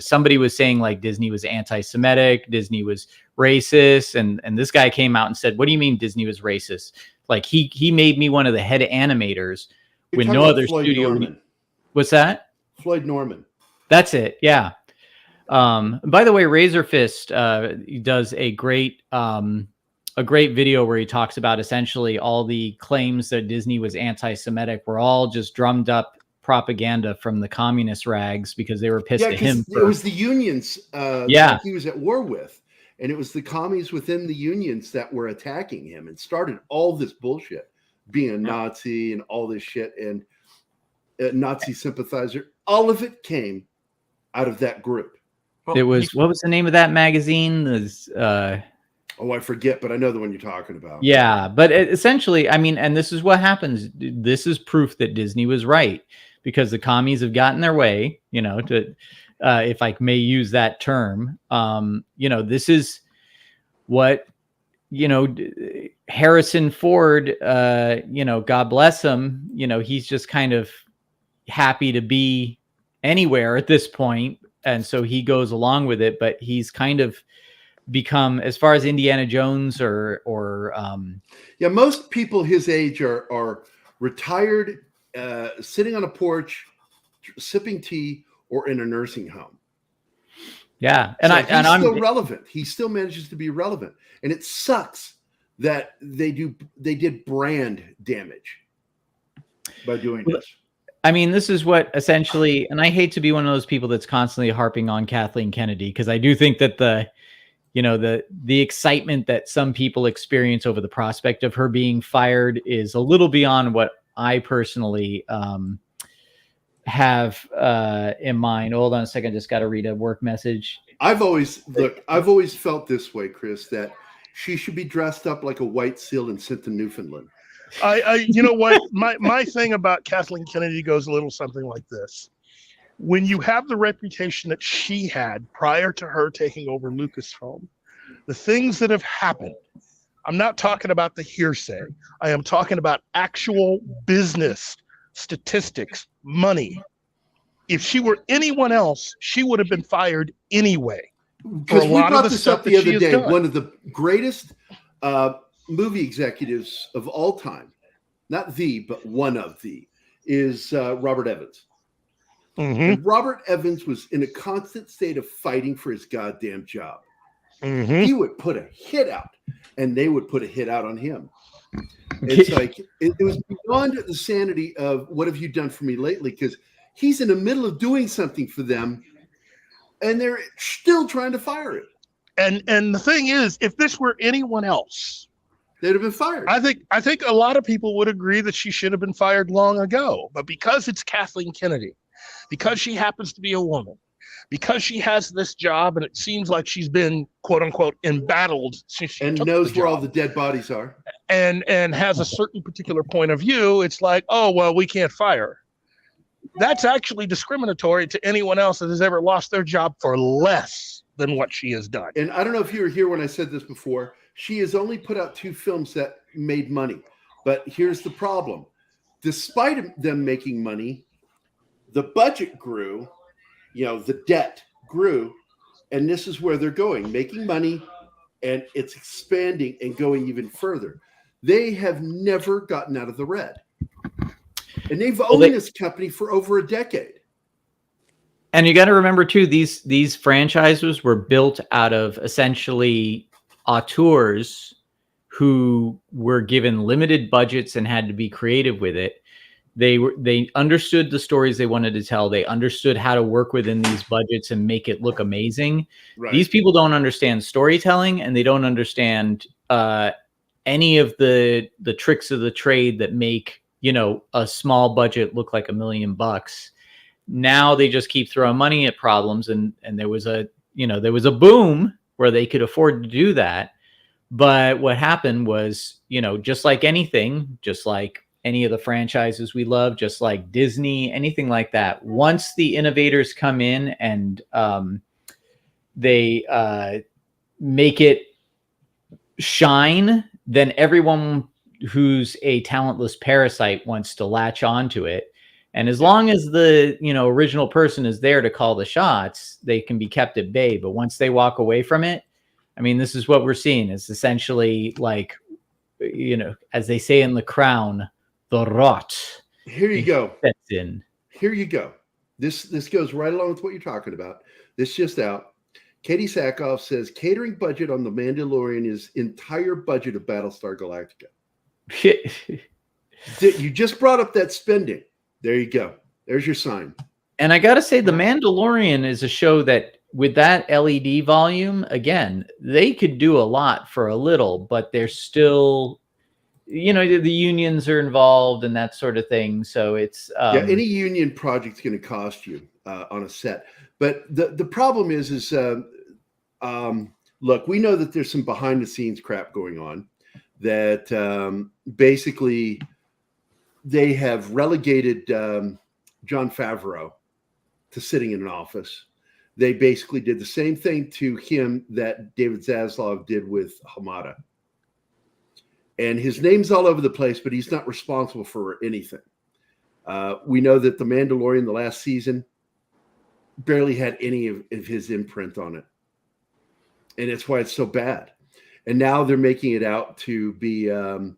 somebody was saying like Disney was anti-Semitic, Disney was racist, and this guy came out and said, "What do you mean Disney was racist? Like he made me one of the head animators when no other studio." What's that? Floyd Norman. That's it. Yeah. By the way, Razor Fist does a great video where he talks about essentially all the claims that Disney was anti-Semitic were all just drummed up propaganda from the communist rags because they were pissed at him. It was the unions that he was at war with, and it was the commies within the unions that were attacking him and started all this bullshit, being a Nazi and all this shit, and a Nazi sympathizer. All of it came out of that group. It was, what was the name of that magazine? I forget, but I know the one you're talking about. Yeah, but essentially, I mean, and this is what happens. This is proof that Disney was right, because the commies have gotten their way, if I may use that term. This is what, Harrison Ford, God bless him, he's just kind of happy to be anywhere at this point. And so he goes along with it, but he's kind of become, as far as Indiana Jones most people his age are retired, sitting on a porch, sipping tea, or in a nursing home. Yeah, I'm still relevant. He still manages to be relevant, and it sucks that they did brand damage by doing this. I mean, this is what essentially, and I hate to be one of those people that's constantly harping on Kathleen Kennedy, because I do think that the excitement that some people experience over the prospect of her being fired is a little beyond what I personally have in mind. Hold on a second, I just got to read a work message. I've always felt this way, Chris, that she should be dressed up like a white seal and sent to Newfoundland. You know what? My thing about Kathleen Kennedy goes a little something like this. When you have the reputation that she had prior to her taking over Lucasfilm, the things that have happened, I'm not talking about the hearsay. I am talking about actual business statistics, money. If she were anyone else, she would have been fired anyway. Because we brought this up the other day. One of the greatest movie executives of all time, not the, but one of the, is Robert Evans. Mm-hmm. And Robert Evans was in a constant state of fighting for his goddamn job. Mm-hmm. He would put a hit out, and they would put a hit out on him. It's like it was beyond the sanity of what have you done for me lately? Because he's in the middle of doing something for them, and they're still trying to fire him. And the thing is, if this were anyone else, they'd have been fired. I think a lot of people would agree that she should have been fired long ago. But because it's Kathleen Kennedy, because she happens to be a woman, because she has this job, and it seems like she's been quote unquote embattled since she and took knows the where job, all the dead bodies are, and has a certain particular point of view, it's like, oh well, we can't fire her. That's actually discriminatory to anyone else that has ever lost their job for less than what she has done. And I don't know if you were here when I said this before. She has only put out 2 films that made money. But here's the problem. Despite them making money, the budget grew, the debt grew, and this is where they're going, making money, and it's expanding and going even further. They have never gotten out of the red. And they've owned this company for over a decade. And you got to remember too, these franchises were built out of essentially auteurs who were given limited budgets and had to be creative with it. They understood the stories they wanted to tell. They understood how to work within these budgets and make it look amazing. Right. These people don't understand storytelling, and they don't understand any of the tricks of the trade that make, a small budget look like $1 million. Now they just keep throwing money at problems, and there was a boom where they could afford to do that. But what happened was, just like anything, just like any of the franchises we love, just like Disney, anything like that, once the innovators come in and they make it shine, then everyone who's a talentless parasite wants to latch onto it. And as long as the original person is there to call the shots, they can be kept at bay. But once they walk away from it, I mean, this is what we're seeing. It's essentially like, as they say in The Crown, the rot. Here you go. Sets in. Here you go. This goes right along with what you're talking about. This just out. Katie Sackhoff says catering budget on The Mandalorian is entire budget of Battlestar Galactica. You just brought up that spending. There you go. There's your sign. And I got to say, The Mandalorian is a show that with that LED volume, again, they could do a lot for a little, but they're still, the unions are involved and that sort of thing. So it's any union project's going to cost you on a set. But the problem is look, we know that there's some behind the scenes crap going on that basically they have relegated Jon Favreau to sitting in an office. They basically did the same thing to him that David Zaslav did with Hamada. And his name's all over the place, but he's not responsible for anything. We know that The Mandalorian, the last season, barely had any of his imprint on it. And that's why it's so bad. And now they're making it out to be, The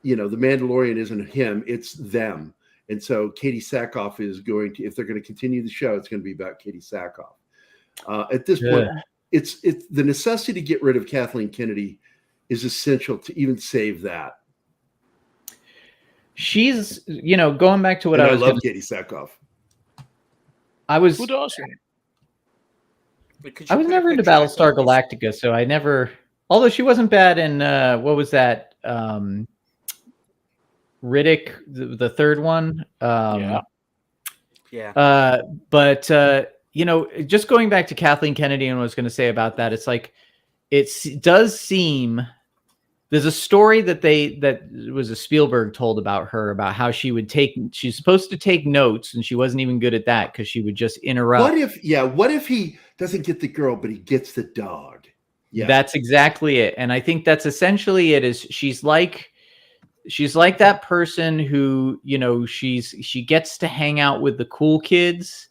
Mandalorian isn't him, it's them. And so Katie Sackhoff is going to, if they're going to continue the show, it's going to be about Katie Sackhoff. At this point, it's the necessity to get rid of Kathleen Kennedy is essential to even save that. She's, going back to what and I was. I love Katie Sackhoff. Who doesn't? I was never into Battlestar Galactica, so I never. Although she wasn't bad in what was that? Riddick, the third one. Yeah. But just going back to Kathleen Kennedy and what I was going to say about that, it's like it does seem there's a story that was a Spielberg told about her, about how she's supposed to take notes, and she wasn't even good at that because she would just interrupt. What if he doesn't get the girl, but he gets the dog? Yeah, that's exactly it. And I think that's essentially it. Is she's like that person who, she gets to hang out with the cool kids,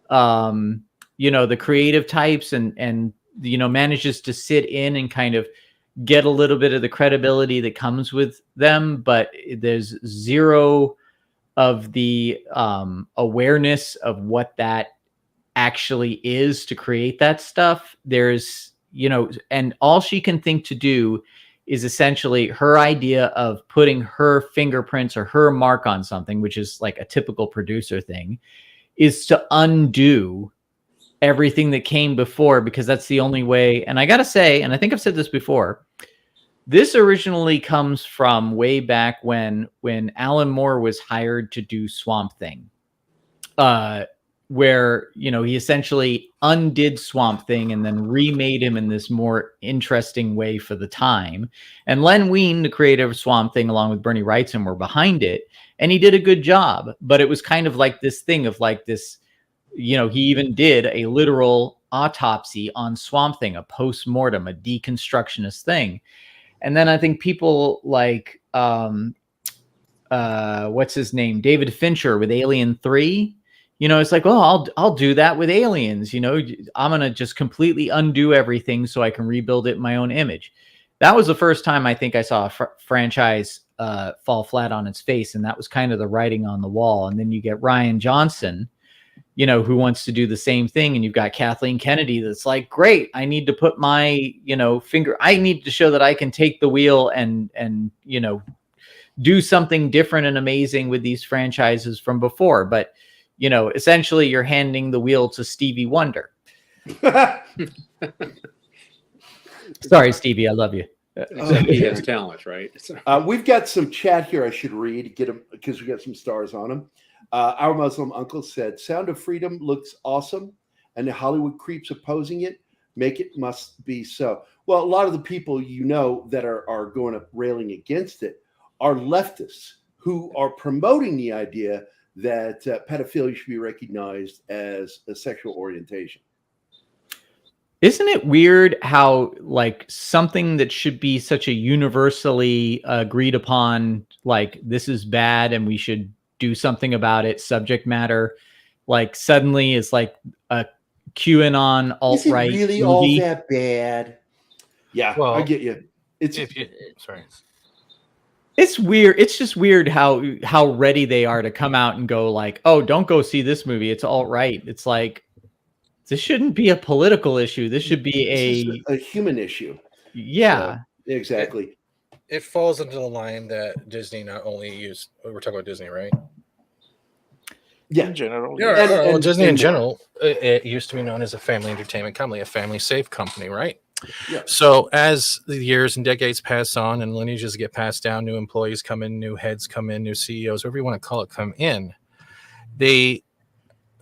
the creative types, and manages to sit in and kind of get a little bit of the credibility that comes with them, but there's zero of the awareness of what that actually is to create that stuff. There's, and all she can think to do is essentially her idea of putting her fingerprints or her mark on something, which is like a typical producer thing, is to undo everything that came before, because that's the only way. And I got to say, and I think I've said this before, this originally comes from way back when Alan Moore was hired to do Swamp Thing, where, he essentially undid Swamp Thing and then remade him in this more interesting way for the time. And Len Wein, the creator of Swamp Thing, along with Bernie Wrightson, were behind it. And he did a good job, but it was kind of like this thing of like this, he even did a literal autopsy on Swamp Thing, a post-mortem, a deconstructionist thing. And then I think people like what's his name, David Fincher with Alien 3. It's like, well, I'll do that with Aliens. I'm gonna just completely undo everything so I can rebuild it in my own image. That was the first time I think I saw a franchise fall flat on its face, and that was kind of the writing on the wall. And then you get Rian Johnson, who wants to do the same thing, and you've got Kathleen Kennedy that's like, great, I need to put my finger, I need to show that I can take the wheel and do something different and amazing with these franchises from before. But essentially you're handing the wheel to Stevie Wonder. Sorry, Stevie, I love you. He has talent, right? We've got some chat here I should read, get them because we got some stars on them. Our Muslim uncle said, Sound of Freedom looks awesome, and the Hollywood creeps opposing it make it must be so. Well, a lot of the people that are going up railing against it are leftists who are promoting the idea that pedophilia should be recognized as a sexual orientation. Isn't it weird how like something that should be such a universally agreed upon, like this is bad and we should do something about it, subject matter, like suddenly it's like a QAnon alt-right Is it really movie? all that bad? Yeah, Well, I get you. Sorry. It's weird. It's just weird how ready they are to come out and go like, oh, don't go see this movie. It's alt-right. It's like, this shouldn't be a political issue. This should be a human issue. Yeah, so, exactly. It falls into the line that Disney not only used. We're talking about Disney, right? Yeah, in general. Yeah, and Disney in general. It used to be known as a family entertainment company, a family safe company, right? Yeah. So as the years and decades pass on and lineages get passed down, new employees come in, new heads come in, new CEOs, whatever you want to call it, come in. They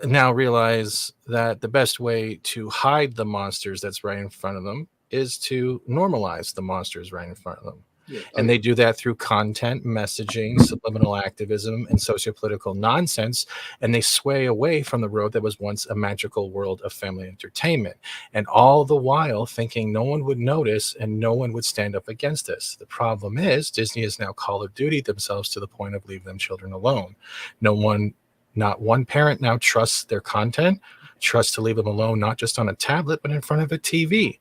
now realize that the best way to hide the monsters that's right in front of them is to normalize the monsters right in front of them. Yeah. And they do that through content, messaging, subliminal activism, and sociopolitical nonsense. And they sway away from the road that was once a magical world of family entertainment. And all the while thinking no one would notice and no one would stand up against this. The problem is Disney has now Call of Duty themselves to the point of leave them children alone. Not one parent now trusts their content, trusts to leave them alone, not just on a tablet, but in front of a TV.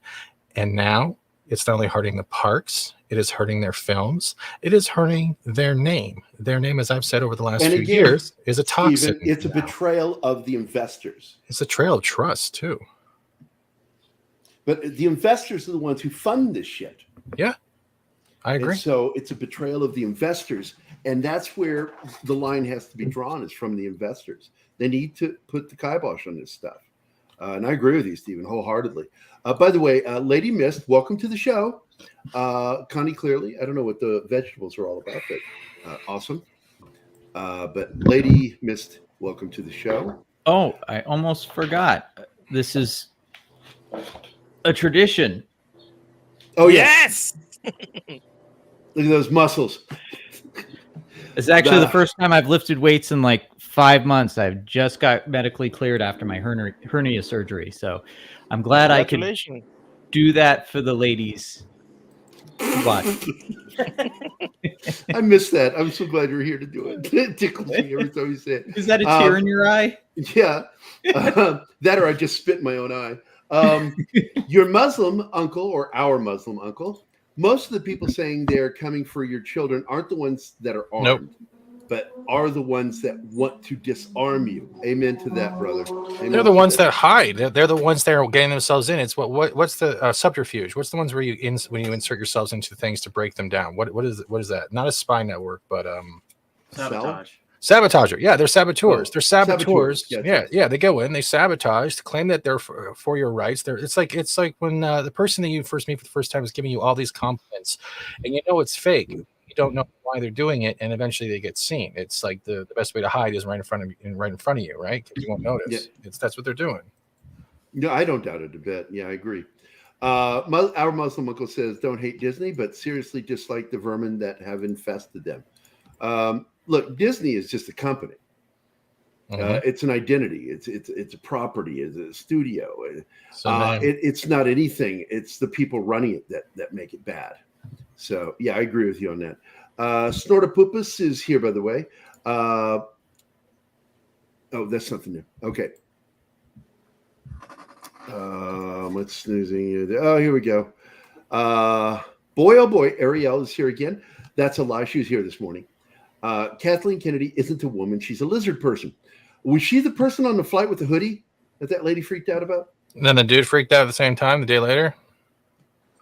And now it's not only hurting the parks, it is hurting their films, it is hurting their name. Their name, as I've said over the last few years, is a toxin. It's a betrayal of the investors. It's a betrayal of trust, too. But the investors are the ones who fund this shit. Yeah, I agree. And so it's a betrayal of the investors. And that's where the line has to be drawn, is from the investors. They need to put the kibosh on this stuff. And I agree with you, Stephen, wholeheartedly. By the way, Lady Mist, welcome to the show. Connie, clearly, I don't know what the vegetables are all about, but awesome. But Lady Mist, welcome to the show. Oh, I almost forgot. This is a tradition. Oh, yes. Look at those muscles. It's actually the first time I've lifted weights in like 5 months. I've just got medically cleared after my hernia surgery. So I'm glad I can do that for the ladies. Watch. I missed that. I'm so glad you're here to do it. It tickles me every time you say it. Is that a tear in your eye? Yeah. That or I just spit in my own eye. Your Muslim uncle or our Muslim uncle, most of the people saying they're coming for your children aren't the ones that are armed, but are the ones that want to disarm you. Amen to that, brother. Amen. They're the ones that hide. They're the ones that are getting themselves in. It's what's the subterfuge? What's the ones where when you insert yourselves into things to break them down? What is that? Not a spy network, but sabotage. Sabotager. Yeah, they're saboteurs. They're saboteurs. Saboteurs. Yeah. They go in, they sabotage, to claim that they're for your rights. It's like when the person that you first meet for the first time is giving you all these compliments, and you know it's fake. You don't know why they're doing it, and eventually they get seen. It's like the best way to hide is right in front of you, right? Because you won't notice. Yeah. That's what they're doing. No, I don't doubt it a bit. Yeah, I agree. Our Muslim uncle says, "Don't hate Disney, but seriously dislike the vermin that have infested them." Look, Disney is just a company. It's an identity. It's a property. It's a studio. It's not anything. It's the people running it that make it bad. So yeah, I agree with you on that. Snortopupus is here, by the way. Oh, that's something new. Okay. What's snoozing? Oh, here we go. Boy, oh boy, Ariel is here again. That's a lie. She was here this morning. Kathleen Kennedy isn't a woman. She's a lizard person. Was she the person on the flight with the hoodie that lady freaked out about? And then the dude freaked out at the same time the day later.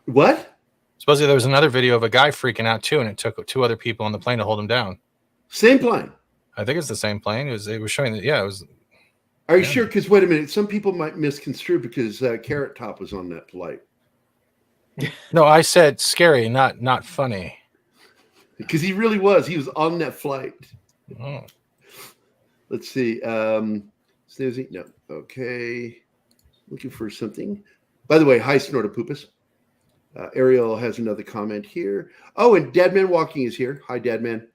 What? Supposedly there was another video of a guy freaking out too, and it took 2 other people on the plane to hold him down. Same plane. I think it's the same plane. It was showing that. Yeah, it was. Are you sure? Because wait a minute, some people might misconstrue because Carrot Top was on that flight. No, I said scary, not funny. Because he really was. He was on that flight. Oh. Let's see. Snoozing? No. Okay. Looking for something. By the way, hi, Snortopupus. Ariel has another comment here. Oh, and Dadman Walking is here. Hi, Dadman.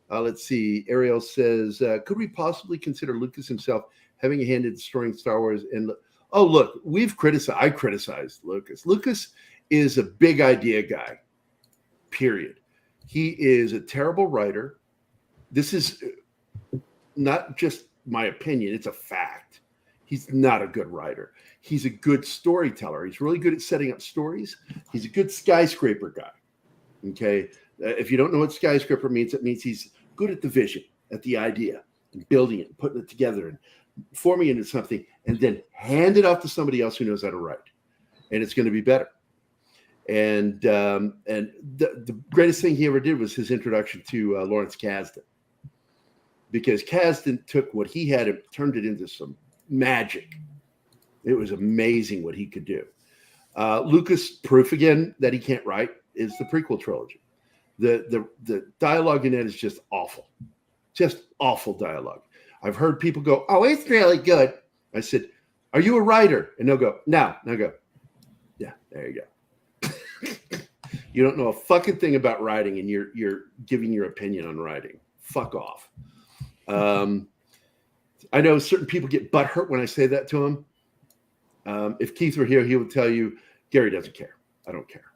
Let's see. Ariel says, could we possibly consider Lucas himself having a hand in destroying Star Wars? And oh, look, I criticized Lucas. Lucas is a big idea guy, period. He is a terrible writer. This is not just my opinion. It's a fact. He's not a good writer. He's a good storyteller. He's really good at setting up stories. He's a good skyscraper guy. Okay. If you don't know what skyscraper means, it means he's good at the vision, at the idea, and building it, and putting it together, and forming it into something, and then hand it off to somebody else who knows how to write, and it's going to be better. And the greatest thing he ever did was his introduction to Lawrence Kasdan, because Kasdan took what he had and turned it into some magic. It was amazing what he could do. Lucas, proof again that he can't write, is the prequel trilogy. The dialogue in that is just awful dialogue. I've heard people go, "Oh, it's really good." I said, "Are you a writer?" And they'll go, "No." And I go, "Yeah, there you go." You don't know a fucking thing about writing, and you're giving your opinion on writing. Fuck off. I know certain people get butthurt when I say that to them. If Keith were here, he would tell you, Gary doesn't care. I don't care.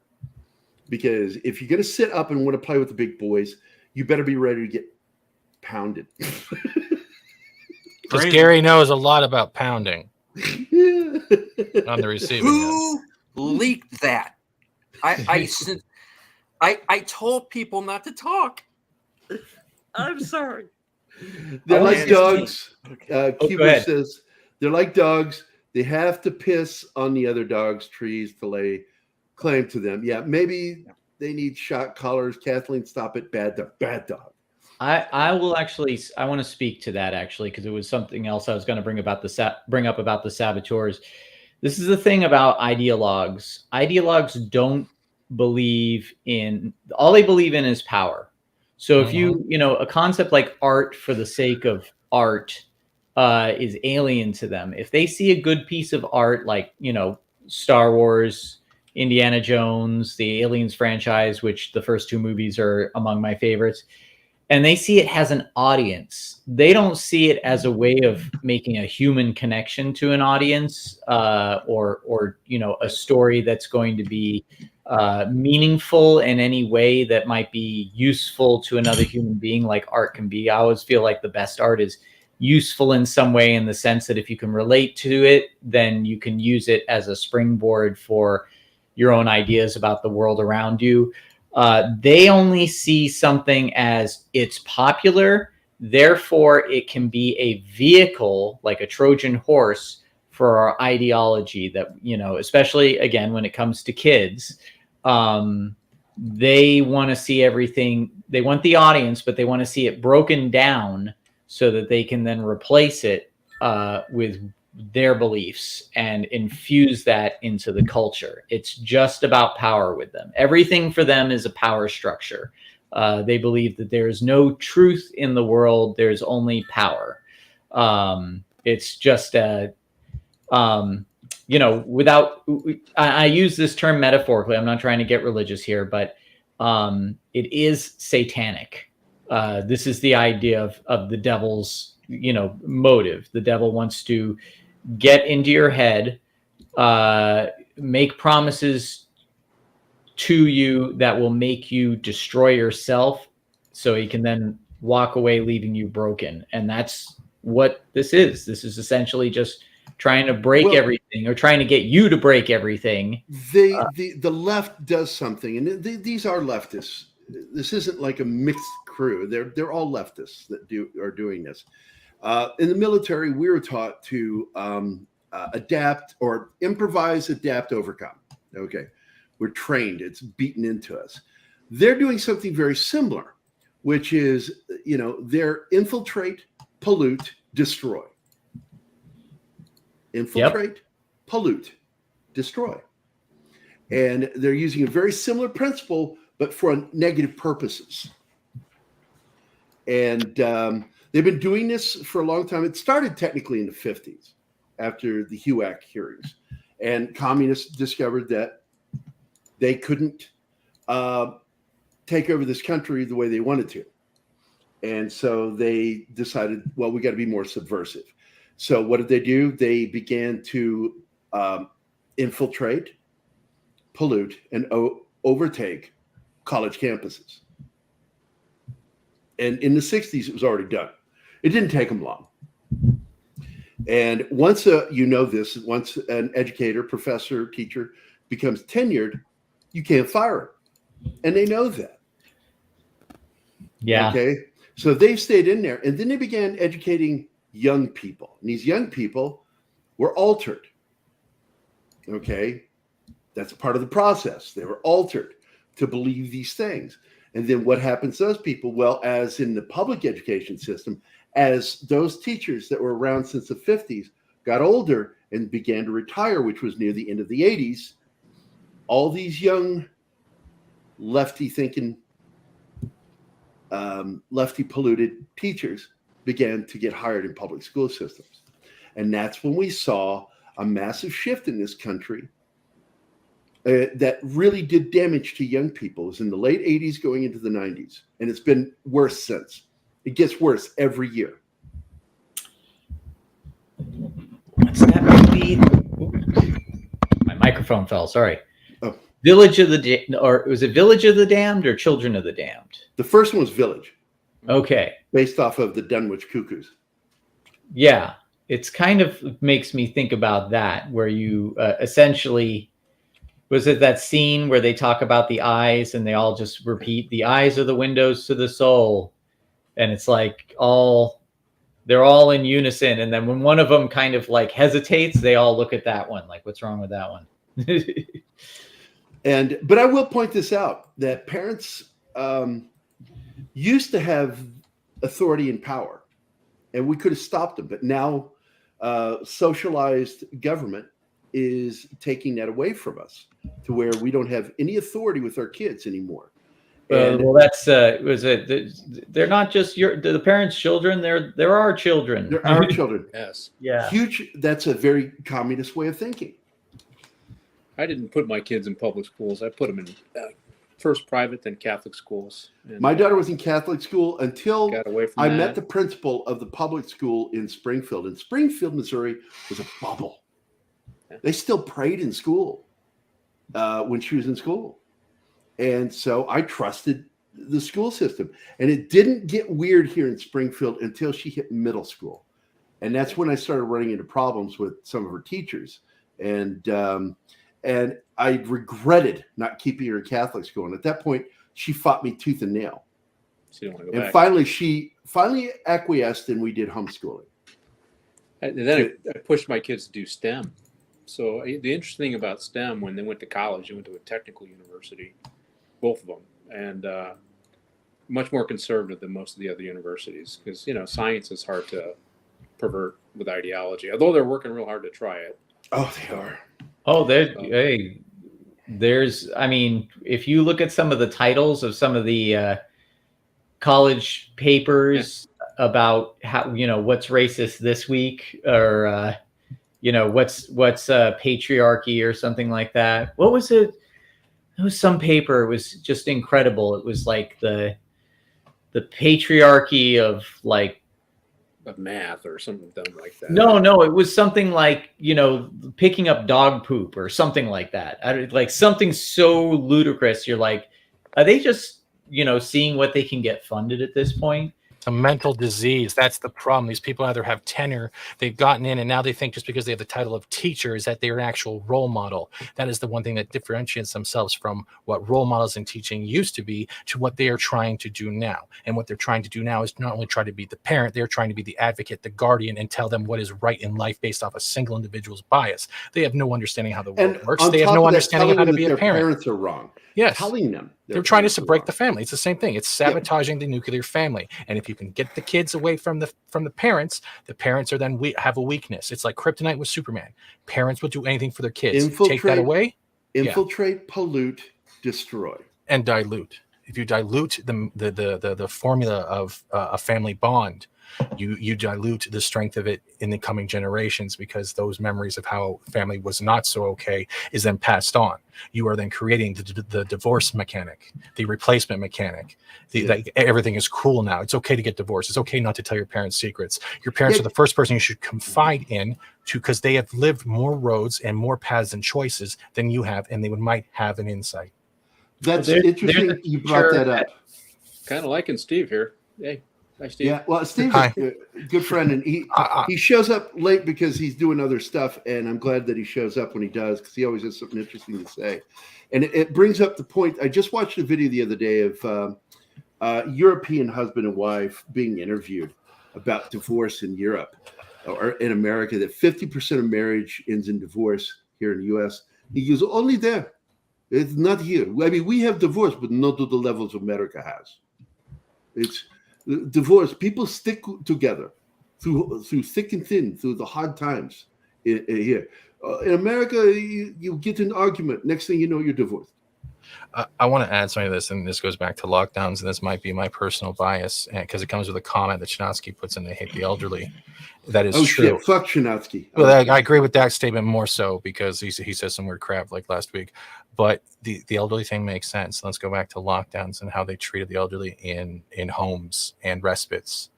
Because if you're going to sit up and want to play with the big boys, you better be ready to get pounded. Because Gary knows a lot about pounding on the receiving end. Who leaked that? I told people not to talk. I'm sorry. They're like dogs. Cuba says they're like dogs. They have to piss on the other dogs' trees to lay claim to them. Yeah, maybe they need shot collars. Kathleen, stop it. Bad dog. I will actually. I want to speak to that actually because it was something else I was going to bring up about the saboteurs. This is the thing about ideologues. Ideologues don't believe in. All they believe in is power. So if you a concept like art for the sake of art is alien to them. If they see a good piece of art like Star Wars, Indiana Jones, the Aliens franchise, which the first 2 movies are among my favorites, and they see it has an audience, they don't see it as a way of making a human connection to an audience or a story that's going to be meaningful in any way that might be useful to another human being like art can be. I always feel like the best art is useful in some way, in the sense that if you can relate to it, then you can use it as a springboard for your own ideas about the world around you. They only see something as it's popular, therefore it can be a vehicle, like a Trojan horse, for our ideology that, especially again, when it comes to kids, they want to see everything. They want the audience, but they want to see it broken down so that they can then replace it with their beliefs and infuse that into the culture. It's just about power with them. Everything for them is a power structure. They believe that there is no truth in the world. There's only power. It's just without, I use this term metaphorically. I'm not trying to get religious here, but it is satanic. This is the idea of the devil's, motive. The devil wants to get into your head, make promises to you that will make you destroy yourself so he can then walk away leaving you broken. And that's what this is. This is essentially just trying to break everything, or trying to get you to break everything. The left does something, and these are leftists. This isn't like a mixed crew. They're all leftists that are doing this. In the military, we were taught to adapt or improvise, adapt, overcome. Okay, we're trained. It's beaten into us. They're doing something very similar, which is, they're infiltrate, pollute, destroy. Infiltrate, pollute, destroy. And they're using a very similar principle, but for negative purposes. And they've been doing this for a long time. It started technically in the 50s after the HUAC hearings. And communists discovered that they couldn't take over this country the way they wanted to. And so they decided, well, we got to be more subversive. So what did they do? They began to infiltrate, pollute, and overtake college campuses. And in the 60s, it was already done. It didn't take them long. And once once an educator, professor, teacher becomes tenured, you can't fire him. And they know that. Yeah. Okay. So they stayed in there. And then they began educating young people. And these young people were altered. Okay. That's part of the process. They were altered to believe these things. And then what happens to those people? Well, as in the public education system, as those teachers that were around since the 50s got older and began to retire, which was near the end of the 80s, all these young lefty-thinking, lefty-polluted teachers began to get hired in public school systems. And that's when we saw a massive shift in this country that really did damage to young people. It was in the late 80s going into the 90s. And it's been worse since. It gets worse every year. What's that movie? My microphone fell. Sorry. Oh. Village of the or was it Village of the Damned or Children of the Damned? The first one was Village. Okay. Based off of the Dunwich Cuckoos. Yeah. It's kind of makes me think about that, where you essentially, was it that scene where they talk about the eyes and they all just repeat, the eyes are the windows to the soul. And it's like they're all in unison. And then when one of them kind of like hesitates, they all look at that one. Like, what's wrong with that one? But I will point this out, that parents used to have authority and power, and we could have stopped them. But now socialized government is taking that away from us to where we don't have any authority with our kids anymore. Well, that's they're not just the parents' children. They're our children. They're our children. Yes. Yeah. Huge. That's a very communist way of thinking. I didn't put my kids in public schools. I put them in first private, then Catholic schools. And my daughter was in Catholic school until got away from I that. met the principal of the public school in Springfield. And Springfield, Missouri was a bubble. They still prayed in school when she was in school. And so I trusted the school system. And it didn't get weird here in Springfield until she hit middle school. And that's when I started running into problems with some of her teachers. And I regretted not keeping her in Catholic school. And at that point, she fought me tooth and nail. So you don't want to And go back. finally, she acquiesced, and we did homeschooling. And then I pushed my kids to do STEM. So the interesting thing about STEM, when they went to college, they went to a technical university, both of them, and much more conservative than most of the other universities, because science is hard to pervert with ideology. Although they're working real hard to try it. Oh, they are. Oh, there's. I mean, if you look at some of the titles of some of the college papers about how what's racist this week, or what's patriarchy or something like that. What was it? It was some paper. It was just incredible. It was like the patriarchy of like of math or something dumb like that. No, it was something like, picking up dog poop or something like that. Like something so ludicrous. You're like, are they just, seeing what they can get funded at this point? It's a mental disease. That's the problem. These people either have tenure, they've gotten in, and now they think just because they have the title of teacher is that they're an actual role model. That is the one thing that differentiates themselves from what role models in teaching used to be to what they are trying to do now. And what they're trying to do now is not only try to be the parent, they're trying to be the advocate, the guardian, and tell them what is right in life based off a single individual's bias. They have no understanding how the world works. They have no understanding of how to be a parent. Parents are wrong. Yes. Telling them. They're trying to break the family. It's the same thing. It's sabotaging the nuclear family. And if you can get the kids away from the parents are then have a weakness. It's like kryptonite with Superman. Parents will do anything for their kids. Take that away. Infiltrate, pollute, destroy, and dilute. If you dilute the formula of a family bond, you dilute the strength of it in the coming generations, because those memories of how family was not so okay is then passed on. You are then creating the divorce mechanic, the replacement mechanic. Like, everything is cool now. It's okay to get divorced. It's okay not to tell your parents secrets. Your parents are the first person you should confide in because they have lived more roads and more paths and choices than you have, and they might have an insight. That's interesting. You brought that up. Kind of liking Steve here. Hey. Hi, Steve. Yeah, well, Steve's a good friend, and he shows up late because he's doing other stuff, and I'm glad that he shows up when he does, because he always has something interesting to say. And it brings up the point. I just watched a video the other day of European husband and wife being interviewed about divorce in Europe or in America, that 50% of marriage ends in divorce here in the U.S. He goes, only there. It's not here. I mean, we have divorce, but not to the levels America has. It's divorce. People stick together through thick and thin, through the hard times here. In America, you get an argument. Next thing you know, you're divorced. I want to add something to this, and this goes back to lockdowns, and this might be my personal bias, because it comes with a comment that Chinatsky puts in, they hate the elderly. That is true. Shit, fuck Chinatsky. Well, I agree with that statement more so because he says some weird crap like last week. But the elderly thing makes sense. Let's go back to lockdowns and how they treated the elderly in homes and respites.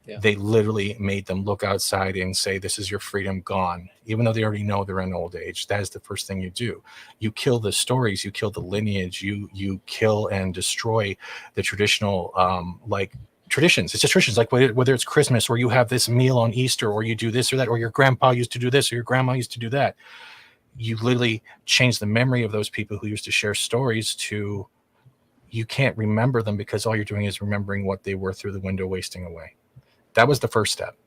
Yeah. They literally made them look outside and say, this is your freedom gone, even though they already know they're in old age. That is the first thing you do. You kill the stories, you kill the lineage, you kill and destroy the traditional traditions. It's just traditions, like whether it's Christmas or you have this meal on Easter, or you do this or that, or your grandpa used to do this or your grandma used to do that. You literally change the memory of those people who used to share stories to, you can't remember them because all you're doing is remembering what they were through the window wasting away. That was the first step.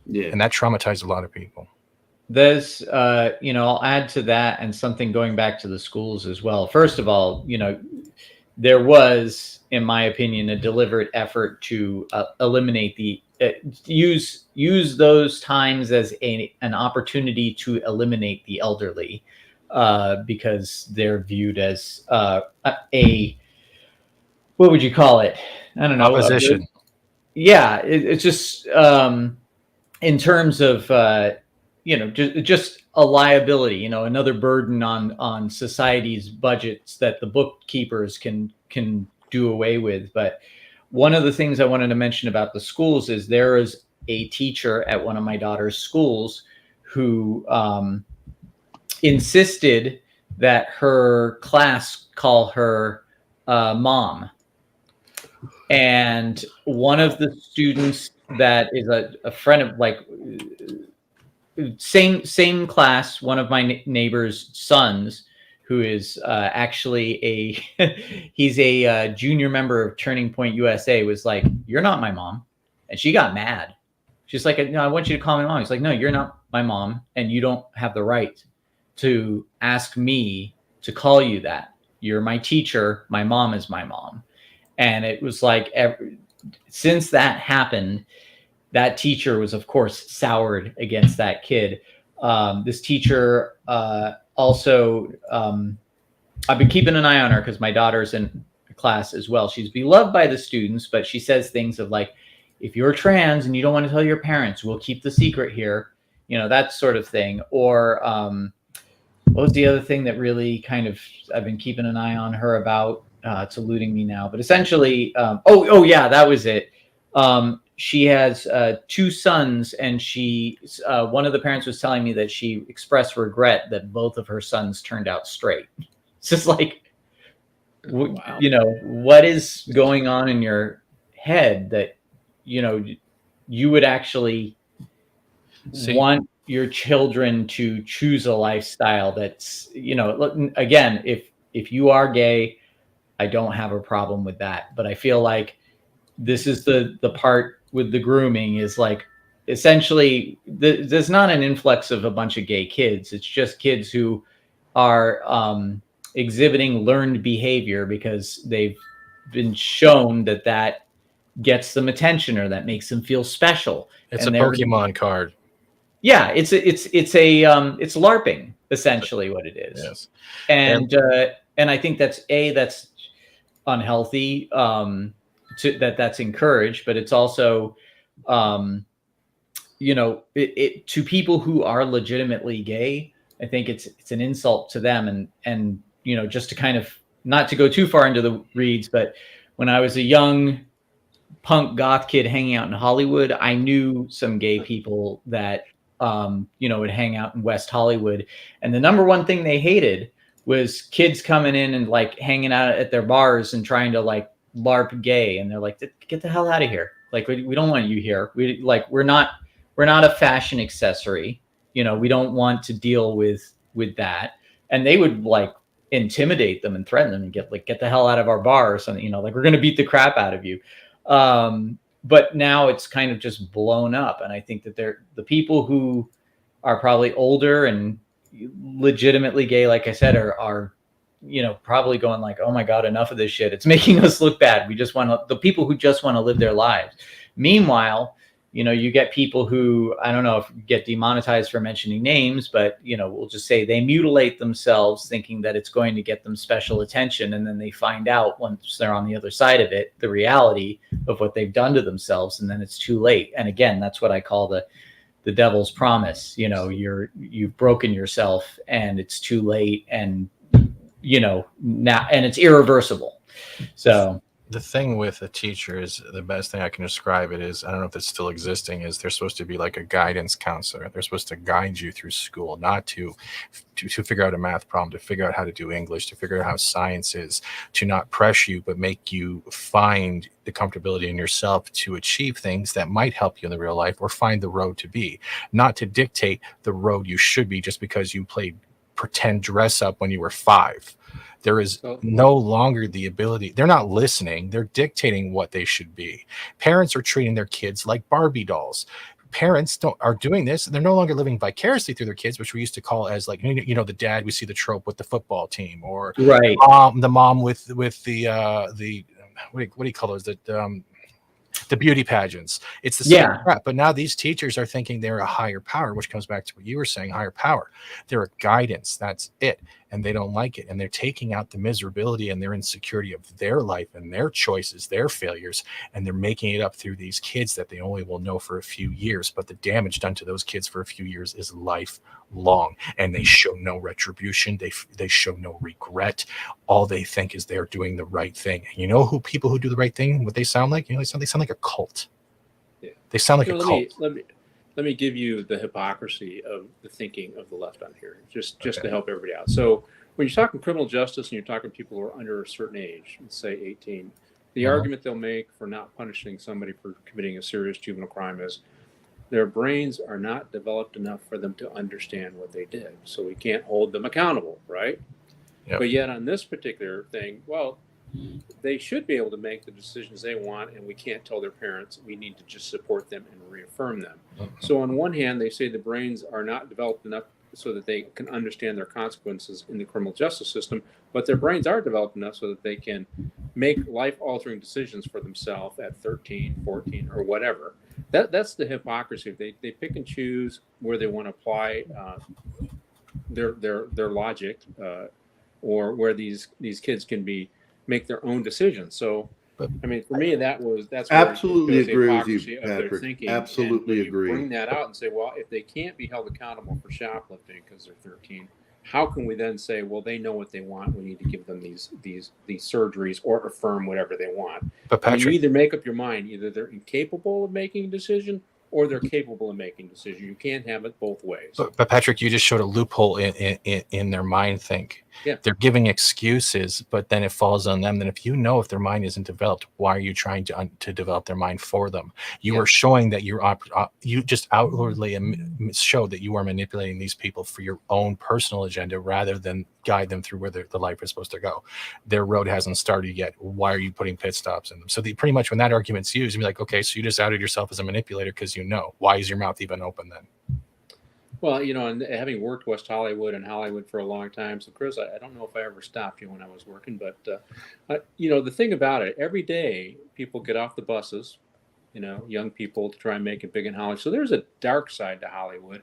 Yeah. And that traumatized a lot of people. There's, I'll add to that, and something going back to the schools as well. First of all, there was, in my opinion, a deliberate effort to eliminate use those times as an opportunity to eliminate the elderly, because they're viewed as what would you call it? I don't know. Opposition. It's just in terms of just a liability, another burden on society's budgets that the bookkeepers can do away with. But one of the things I wanted to mention about the schools is there is a teacher at one of my daughter's schools who insisted that her class call her mom. And one of the students that is a friend of, like, same class, one of my neighbor's sons, who is actually he's a junior member of Turning Point USA, was like, "You're not my mom," and she got mad. She's like, "No, I want you to call me mom." He's like, "No, you're not my mom, and you don't have the right to ask me to call you that. You're my teacher. My mom is my mom." And it was like, since that happened, that teacher was, of course, soured against that kid. This teacher also, I've been keeping an eye on her because my daughter's in class as well. She's beloved by the students, but she says things of like, if you're trans and you don't want to tell your parents, we'll keep the secret here, that sort of thing. Or what was the other thing that really kind of, I've been keeping an eye on her about? It's eluding me now, but essentially, that was it. She has 2 sons, and one of the parents was telling me that she expressed regret that both of her sons turned out straight. It's just like, Wow. you know, what is going on in your head that, you know, you would actually want your children to choose a lifestyle that's, you know, again, if you are gay, I don't have a problem with that. But I feel like this is the part with the grooming is like, essentially, there's not an influx of a bunch of gay kids. It's just kids who are exhibiting learned behavior because they've been shown that gets them attention or that makes them feel special. It's a Pokemon card. Yeah, it's LARPing, essentially what it is. Yes. And I think that's unhealthy, that's encouraged, but it's also you know, to people who are legitimately gay, I think it's an insult to them. And you know, just to kind of not to go too far into the reads, but when I was a young punk goth kid hanging out in Hollywood, I knew some gay people that you know, would hang out in West Hollywood, and the number one thing they hated was kids coming in and like hanging out at their bars and trying to like LARP gay, and they're like, get the hell out of here, like we don't want you here. We're not a fashion accessory, you know, we don't want to deal with that. And they would like intimidate them and threaten them and get the hell out of our bar or something, you know, like we're going to beat the crap out of you. But now it's kind of just blown up, and I think that the people who are probably older and legitimately gay, like I said, are you know, probably going like, oh my God, enough of this shit. It's making us look bad. We just want the people who just want to live their lives. Meanwhile, you know, you get people who, I don't know if you get demonetized for mentioning names, but, you know, we'll just say they mutilate themselves thinking that it's going to get them special attention. And then they find out once they're on the other side of it, the reality of what they've done to themselves. And then it's too late. And again, that's what I call the devil's promise. You know, you've broken yourself and it's too late. And, you know, now, and it's irreversible. So the thing with a teacher is, the best thing I can describe it is, I don't know if it's still existing, is they're supposed to be like a guidance counselor. They're supposed to guide you through school, not to figure out a math problem, to figure out how to do English, to figure out how science is, to not press you, but make you find the comfortability in yourself to achieve things that might help you in the real life, or find the road to be, not to dictate the road you should be just because you played pretend dress up when you were 5. There is no longer the ability. They're not listening. They're dictating what they should be. Parents are treating their kids like Barbie dolls. Parents are doing this. They're no longer living vicariously through their kids, which we used to call as like, you know, the dad, we see the trope with the football team, or right, the mom with the what do you call those, the beauty pageants. It's the same crap. But now these teachers are thinking they're a higher power, which comes back to what you were saying, higher power. They're a guidance. That's it. And they don't like it. And they're taking out the miserability and their insecurity of their life and their choices, their failures, and they're making it up through these kids that they only will know for a few years. But the damage done to those kids for a few years is lifelong. And they show no retribution. They show no regret. All they think is they're doing the right thing. You know who people who do the right thing, what they sound like? You know, they sound like a cult. Yeah. They sound like a cult. Let me give you the hypocrisy of the thinking of the left on here, just to help everybody out. So when you're talking criminal justice and you're talking people who are under a certain age, let's say 18, the argument they'll make for not punishing somebody for committing a serious juvenile crime is their brains are not developed enough for them to understand what they did. So we can't hold them accountable, right? Yep. But yet on this particular thing, well, they should be able to make the decisions they want, and we can't tell their parents. We need to just support them and reaffirm them. So on one hand, they say the brains are not developed enough so that they can understand their consequences in the criminal justice system, but their brains are developed enough so that they can make life-altering decisions for themselves at 13, 14, or whatever. That's the hypocrisy. They pick and choose where they want to apply their logic, or where these kids can make their own decisions. So, I mean, for me, that's absolutely agree with you, Patrick. Thinking. Absolutely agree. Bring that out and say, well, if they can't be held accountable for shoplifting because they're 13, how can we then say, well, they know what they want, we need to give them these surgeries or affirm whatever they want? But I mean, you Patrick, either make up your mind, either they're incapable of making a decision or they're capable of making a decision. You can't have it both ways. but Patrick, you just showed a loophole in their mind think. Yeah. They're giving excuses, but then it falls on them. Then if you know if their mind isn't developed, why are you trying to develop their mind for them? You are showing that you just outwardly show that you are manipulating these people for your own personal agenda rather than guide them through where the life is supposed to go. Their road hasn't started yet. Why are you putting pit stops in them? So pretty much when that argument's used, you'd be like, okay, so you just outed yourself as a manipulator because you know. Why is your mouth even open then? Well, and having worked West Hollywood and Hollywood for a long time, so Chris, I don't know if I ever stopped you when I was working, but the thing about it, every day people get off the buses, young people to try and make it big in Hollywood. So there's a dark side to Hollywood,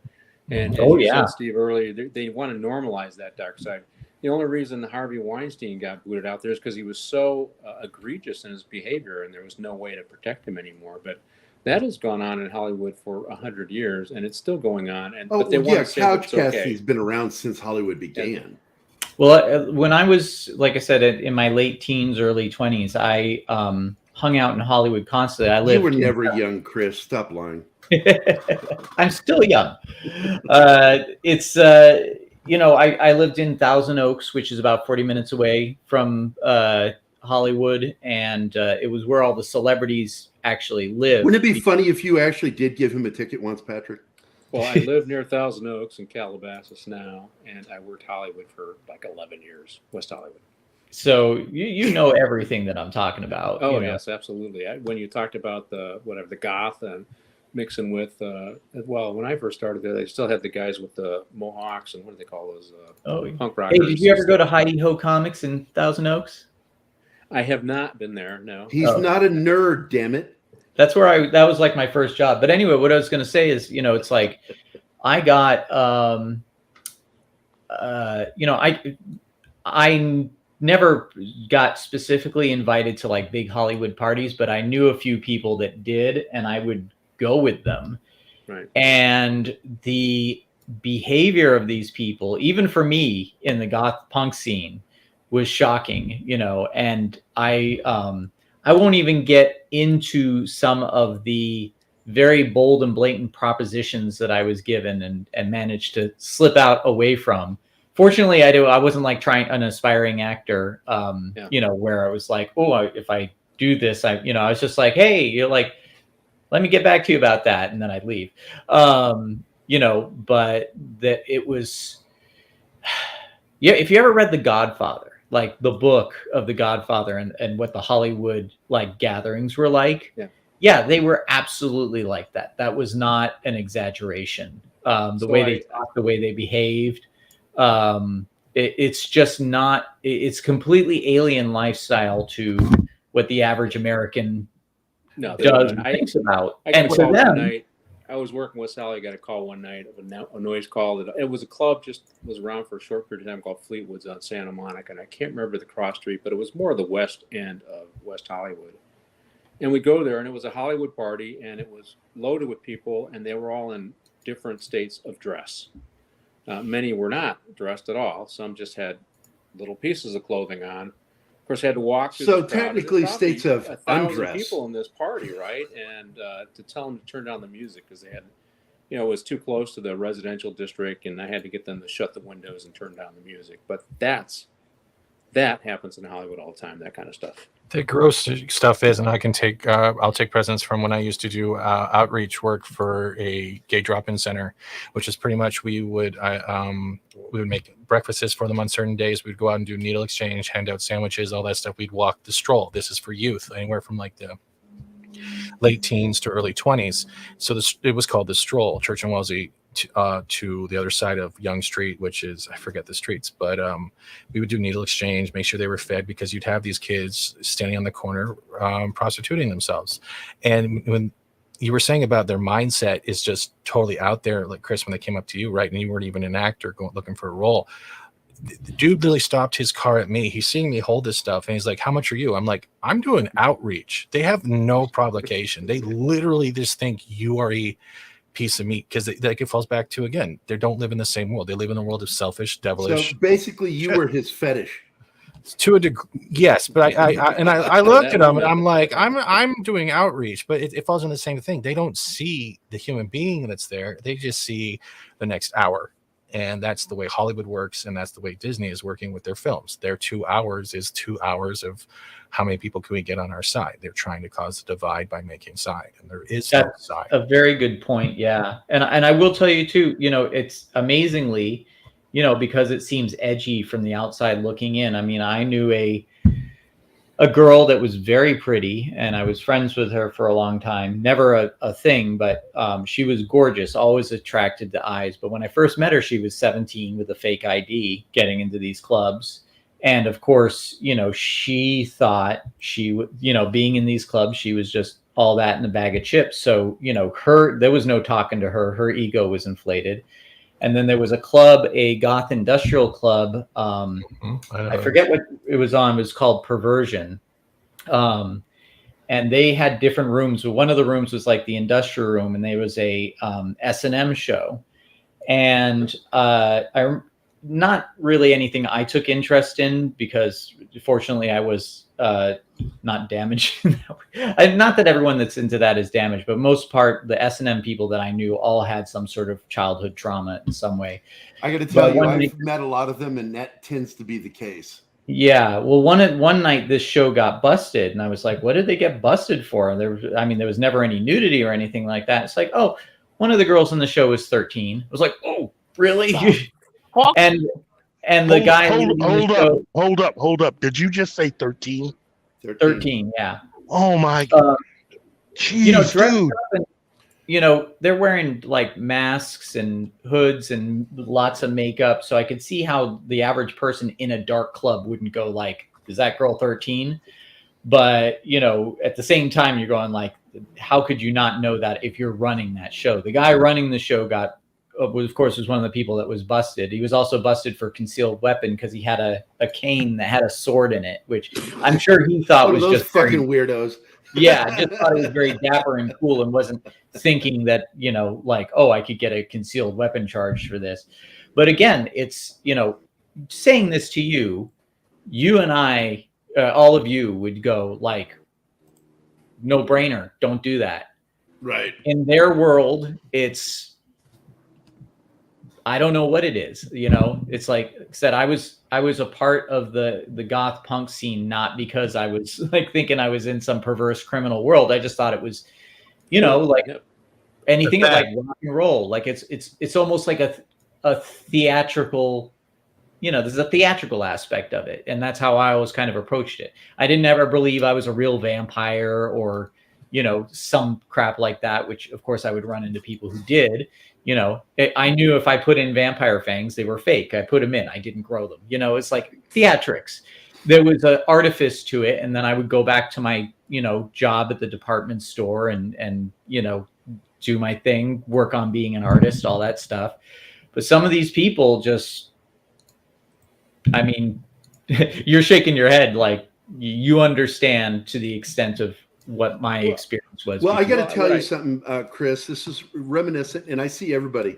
and as you said, Steve, earlier, they want to normalize that dark side. The only reason Harvey Weinstein got booted out there is because he was so egregious in his behavior, and there was no way to protect him anymore. But that has gone on in Hollywood for 100 years, and it's still going on. But they want to say couch it's okay. casting's been around since Hollywood began. Well, when I was, like I said, in my late teens, early 20s, I hung out in Hollywood constantly. You were never young, Chris. Stop lying. I'm still young. I lived in Thousand Oaks, which is about 40 minutes away from Hollywood, and it was where all the celebrities actually lived. Wouldn't it be funny if you actually did give him a ticket once, Patrick? Well, I live near Thousand Oaks in Calabasas now, and I worked Hollywood for like 11 years, West Hollywood. So you know everything that I'm talking about. Oh, yes, absolutely. When you talked about the goth and mixing with, when I first started there, they still had the guys with the mohawks and what do they call those? Punk rockers. Hey, did you ever go to Heidi Ho Comics in Thousand Oaks? I have not been there, no. He's not a nerd, damn it. That's where that was like my first job. But anyway, what I was going to say is, it's like I got, I never got specifically invited to like big Hollywood parties, but I knew a few people that did, and I would go with them. Right. And the behavior of these people, even for me in the goth punk scene, was shocking, and I won't even get into some of the very bold and blatant propositions that I was given and managed to slip out away from. Fortunately, I wasn't like trying an aspiring actor, where I was like, oh, if I do this, I was just like, hey, you're like, let me get back to you about that. And then I'd leave, but that it was, if you ever read The Godfather, like the book of The Godfather and what the Hollywood like gatherings were like. Yeah, they were absolutely like that. That was not an exaggeration. The way they talked, the way they behaved. It's just not, it's completely alien lifestyle to what the average American does and thinks about. And to them, I was working with Sally. I got a call one night of a noise call. It was a club, just was around for a short period of time called Fleetwood's on Santa Monica. And I can't remember the cross street, but it was more of the west end of West Hollywood. And we go there, and it was a Hollywood party, and it was loaded with people, and they were all in different states of dress. Many were not dressed at all. Some just had little pieces of clothing on. Of course, I had to walk through. So technically, states of 1,000 undress. people in this party, right? And to tell them to turn down the music because they had, it was too close to the residential district, and I had to get them to shut the windows and turn down the music. But that happens in Hollywood all the time. That kind of stuff. The gross stuff is, and I'll take precedence from when I used to do outreach work for a gay drop-in center, which is pretty much we would make breakfasts for them on certain days. We'd go out and do needle exchange, hand out sandwiches, all that stuff. We'd walk the stroll. This is for youth, anywhere from like the late teens to early 20s. So it was called the stroll, Church and Wellesley to the other side of Young Street, which is, I forget the streets, but we would do needle exchange, make sure they were fed, because you'd have these kids standing on the corner prostituting themselves. And when you were saying about their mindset is just totally out there, like Chris, when they came up to you, right, and you weren't even an actor looking for a role, the dude literally stopped his car at me. He's seeing me hold this stuff, and he's like, how much are you? I'm like, I'm doing outreach. They have no provocation. They literally just think you are a piece of meat, because like it falls back to, again, they don't live in the same world. They live in a world of selfish, devilish. So basically, you were his fetish. To a degree, yes, but I look at them and I'm like, I'm doing outreach, but it falls in the same thing. They don't see the human being that's there. They just see the next hour. And that's the way Hollywood works, and that's the way Disney is working with their films. Their 2 hours is 2 hours of how many people can we get on our side. They're trying to cause a divide by making side, and there is no side. A very good point, yeah. And I will tell you too, it's amazingly, because it seems edgy from the outside looking in. I mean, I knew a girl that was very pretty, and I was friends with her for a long time. Never a thing, but she was gorgeous, always attracted to eyes. But when I first met her, she was 17 with a fake ID, getting into these clubs. And of course, she thought she would, being in these clubs, she was just all that in a bag of chips. So, there was no talking to her. Her ego was inflated. And then there was a club, a goth industrial club. I forget what it was on. It was called Perversion. And they had different rooms. One of the rooms was like the industrial room, and there was a S&M show. And not really anything I took interest in, because fortunately I was not damaged. Not that everyone that's into that is damaged, but most part, the S&M people that I knew all had some sort of childhood trauma in some way. I got to tell you, I've met a lot of them, and that tends to be the case. Yeah. Well, one night this show got busted, and I was like, what did they get busted for? There was never any nudity or anything like that. It's like, oh, one of the girls in the show was 13. I was like, oh, really? and the guy hold up. Did you just say 13? 13, yeah. Oh my god. Jeez, dude. They're wearing like masks and hoods and lots of makeup, so I could see how the average person in a dark club wouldn't go like, is that girl 13? But at the same time, you're going like, how could you not know that if you're running that show? The guy running the show was one of the people that was busted. He was also busted for concealed weapon because he had a cane that had a sword in it, which I'm sure he thought was just fucking weirdos. Yeah, just thought it was very dapper and cool, and wasn't thinking that, like, oh, I could get a concealed weapon charge for this. But again, it's, saying this to you and I, all of you would go like, no brainer, don't do that. Right. In their world, it's, I don't know what it is. It's like I said, I was a part of the goth punk scene, not because I was like thinking I was in some perverse criminal world. I just thought it was, like anything like rock and roll. Like it's almost like a theatrical, there's a theatrical aspect of it. And that's how I always kind of approached it. I didn't ever believe I was a real vampire or, some crap like that, which of course I would run into people who did. I knew if I put in vampire fangs, they were fake. I put them in. I didn't grow them. It's like theatrics. There was an artifice to it. And then I would go back to my, job at the department store and do my thing, work on being an artist, all that stuff. But some of these people just, you're shaking your head like you understand to the extent of what my experience was. Well, I got to tell you something, Chris. This is reminiscent, and I see everybody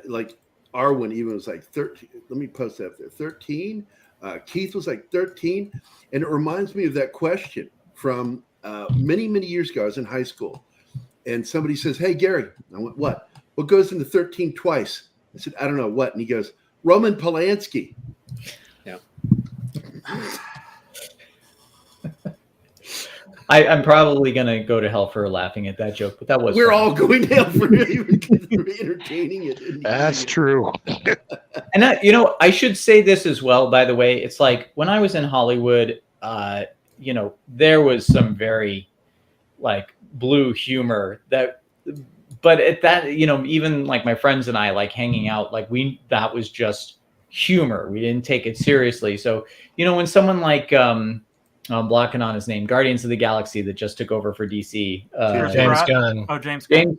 like Arwen even was like 13. Let me post that up there. 13. Keith was like 13, and it reminds me of that question from many years ago. I was in high school, and somebody says, "Hey, Gary," I went, "What? What goes into 13 twice?" I said, "I don't know what," and he goes, "Roman Polanski." Yeah. I'm probably gonna go to hell for laughing at that joke, but that was. We're all going to hell for entertaining it. That's true. And I should say this as well. By the way, it's like when I was in Hollywood, there was some very like blue humor that, but at that, even like my friends and I like hanging out, like that was just humor. We didn't take it seriously. So when someone like I'm blocking on his name, Guardians of the Galaxy, that just took over for DC. James Gunn. Oh, James Gunn.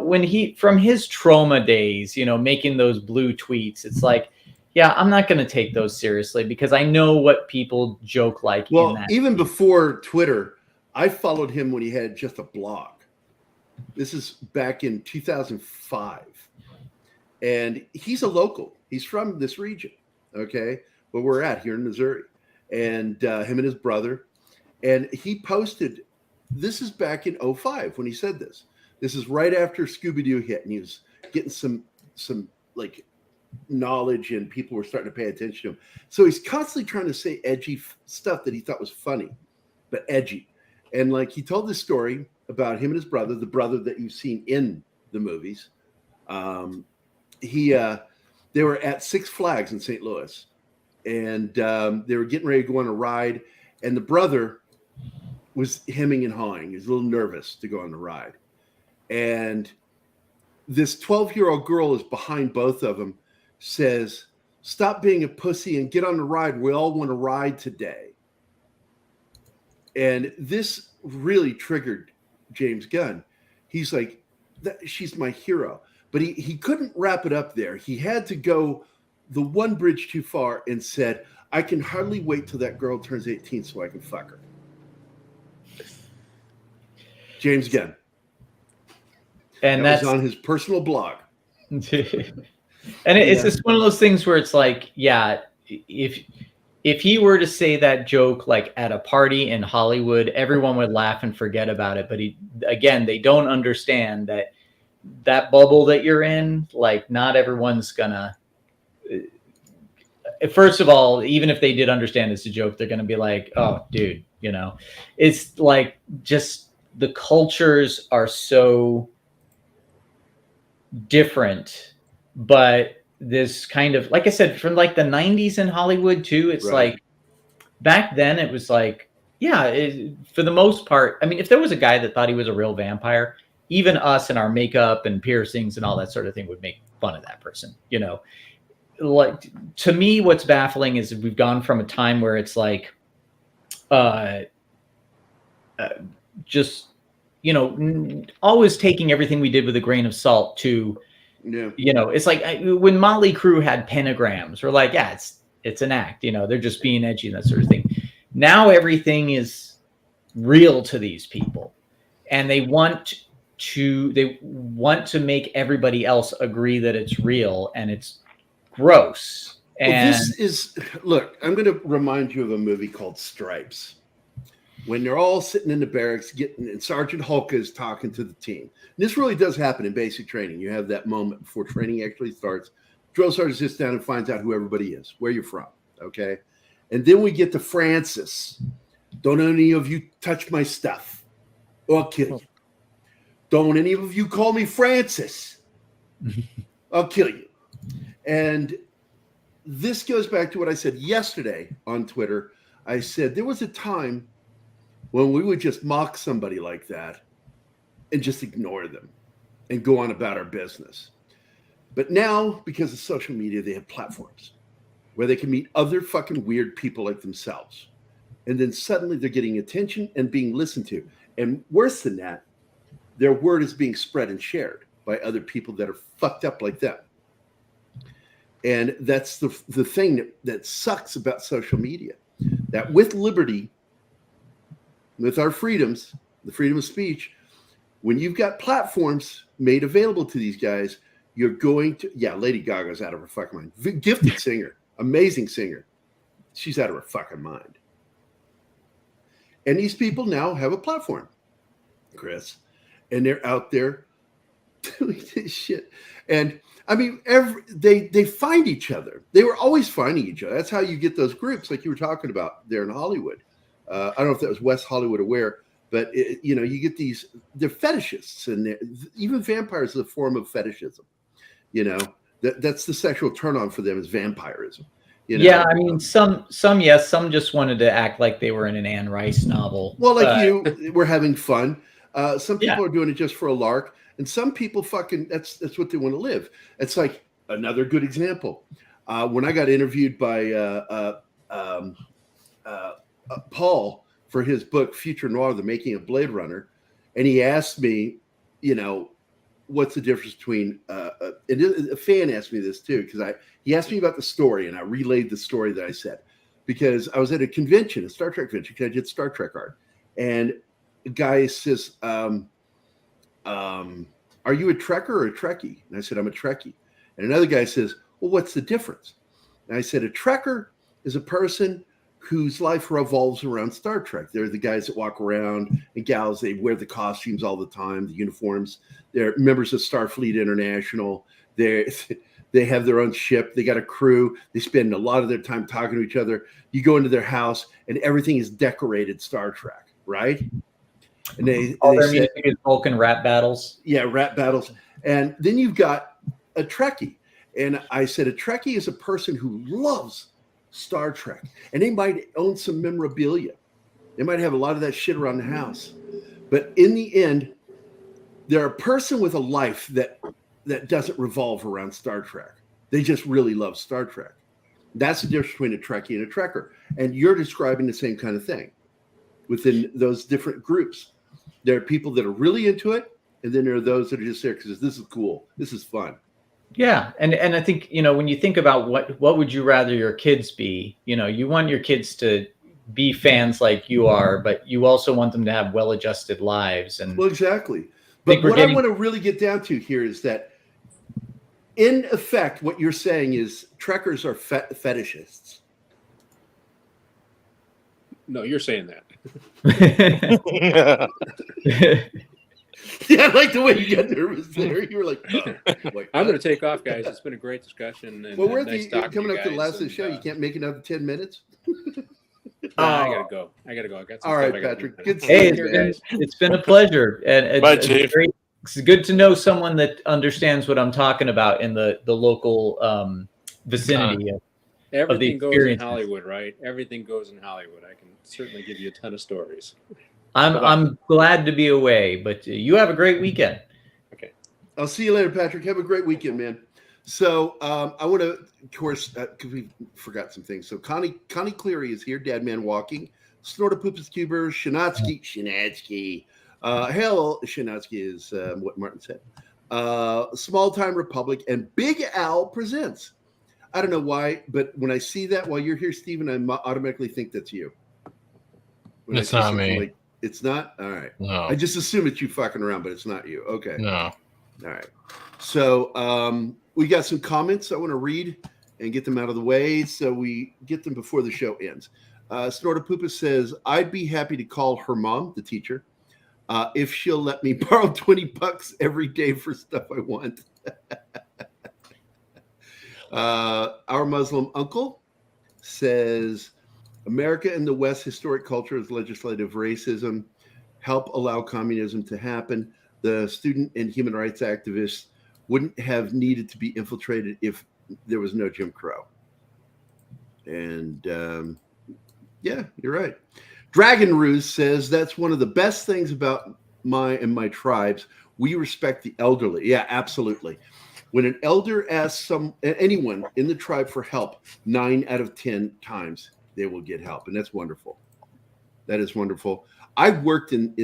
When he, from his trauma days, making those blue tweets, it's like, yeah, I'm not going to take those seriously because I know what people joke like. Well, even before Twitter, I followed him when he had just a blog. This is back in 2005. And he's a local. He's from this region, okay, where we're at here in Missouri. And him and his brother. And he posted, this is back in 05 when he said this. This is right after Scooby-Doo hit, and he was getting some like knowledge, and people were starting to pay attention to him. So he's constantly trying to say edgy stuff that he thought was funny, but edgy. And like he told this story about him and his brother, the brother that you've seen in the movies. They were at Six Flags in St. Louis, and they were getting ready to go on a ride, and the brother was hemming and hawing. He was a little nervous to go on the ride. And this 12-year-old girl is behind both of them, says, "Stop being a pussy and get on the ride. We all want to ride today." And this really triggered James Gunn. He's like, she's my hero. But he couldn't wrap it up there. He had to go the one bridge too far and said, "I can hardly wait till that girl turns 18 so I can fuck her." James Gunn. And that that's was on his personal blog. And it's just one of those things where it's like, yeah, if he were to say that joke like at a party in Hollywood, everyone would laugh and forget about it. But they don't understand that bubble that you're in, like not everyone's gonna. First of all, even if they did understand it's a joke, they're gonna be like, "Oh, dude, it's like just the cultures are so different." But this kind of, like I said, from like the 90s in Hollywood too, it's Right. like back then it was like, yeah, for the most part, I mean, if there was a guy that thought he was a real vampire, even us and our makeup and piercings and all that sort of thing would make fun of that person, Like, to me, what's baffling is we've gone from a time where it's like, just, always taking everything we did with a grain of salt to, it's like when Motley Crue had pentagrams, we're like, yeah, it's an act, they're just being edgy and that sort of thing. Now everything is real to these people, and they want to make everybody else agree that it's real, and it's gross. And Look, I'm going to remind you of a movie called Stripes. When they're all sitting in the barracks and Sergeant Hulka is talking to the team. And this really does happen in basic training. You have that moment before training actually starts. Drill sergeant sits down and finds out who everybody is, where you're from, okay? And then we get to Francis. "Don't any of you touch my stuff, or I'll kill you. Don't any of you call me Francis. I'll kill you." And this goes back to what I said yesterday on Twitter. I said there was a time when we would just mock somebody like that and just ignore them and go on about our business. But now, because of social media, they have platforms where they can meet other fucking weird people like themselves. And then suddenly they're getting attention and being listened to. And worse than that, their word is being spread and shared by other people that are fucked up like them. And that's the thing that sucks about social media. That with liberty, with our freedoms, the freedom of speech, when you've got platforms made available to these guys, you're going to, Lady Gaga's out of her fucking mind. Gifted singer, amazing singer. She's out of her fucking mind. And these people now have a platform, Chris, and they're out there doing this shit. And I mean, they find each other. They were always finding each other. That's how you get those groups like you were talking about there in Hollywood. I don't know if that was West Hollywood or where, but you get they're fetishists, and even vampires is a form of fetishism. That's the sexual turn on for them is vampirism. Yeah, I mean, some yes, some just wanted to act like they were in an Anne Rice novel. Well, like we're having fun. Some people are doing it just for a lark, and some people that's what they want to live. It's like another good example. When I got interviewed by Paul for his book Future Noir: The Making of Blade Runner, and he asked me, what's the difference between and a fan asked me this too, because he asked me about the story, and I relayed the story that I said, because I was at a convention, a Star Trek convention, because I did Star Trek art, and a guy says, are you a Trekker or a Trekkie? And I said, I'm a Trekkie. And another guy says, well, what's the difference? And I said, a Trekker is a person whose life revolves around Star Trek. They're the guys that walk around, and gals, they wear the costumes all the time, the uniforms. They're members of Starfleet International. They have their own ship. They got a crew. They spend a lot of their time talking to each other. You go into their house, and everything is decorated Star Trek, right? And all their music is Vulcan rap battles. Yeah, rap battles. And then you've got a Trekkie. And I said, a Trekkie is a person who loves Star Trek. And they might own some memorabilia. They might have a lot of that shit around the house. But in the end, they're a person with a life that doesn't revolve around Star Trek. They just really love Star Trek. That's the difference between a Trekkie and a Trekker. And you're describing the same kind of thing within those different groups. There are people that are really into it, and then there are those that are just there because this is cool. This is fun. Yeah, and I think, you know, when you think about what would you rather your kids be, you know, you want your kids to be fans like you are, but you also want them to have well-adjusted lives. And well, exactly. But what I want to really get down to here is that, in effect, what you're saying is Trekkers are fetishists. No, you're saying that. Yeah, I like the way you got nervous there. You were like, I'm going to take off, guys. It's been a great discussion. And, well, we're nice coming up to the last of the show. You can't make another 10 minutes? I got to go. I got some all right, stuff Patrick. Good hey, seeing you, guys. It's been a pleasure. And Bye, Chief. it's good to know someone that understands what I'm talking about in the local vicinity of everything the goes in experiences. Hollywood, right? Everything goes in Hollywood. I can certainly give you a ton of stories. I'm glad to be away, but you have a great weekend. Okay. I'll see you later, Patrick. Have a great weekend, man. So I want to, of course, because we forgot some things. So Connie Cleary is here, Dad Man Walking, Snortopoops Cuber, Shinatsky. Hell, Shinatsky is what Martin said. Small Time Republic, and Big Al Presents. I don't know why, but when I see that while you're here, Stephen, I automatically think that's you. It's not me. Like, it's not? All right. No. I just assume it's you fucking around, but it's not you. Okay. No. All right. So we got some comments I want to read and get them out of the way so we get them before the show ends. Snortopoopa says, I'd be happy to call her mom, the teacher, if she'll let me borrow $20 every day for stuff I want. Our Muslim uncle says, America and the West historic culture is legislative racism. Help allow communism to happen. The student and human rights activists wouldn't have needed to be infiltrated if there was no Jim Crow. And yeah, you're right. Dragon Ruse says that's one of the best things about my tribes. We respect the elderly. Yeah, absolutely. When an elder asks anyone in the tribe for help, 9 out of 10 times they will get help, and that's wonderful. That is wonderful. I've worked in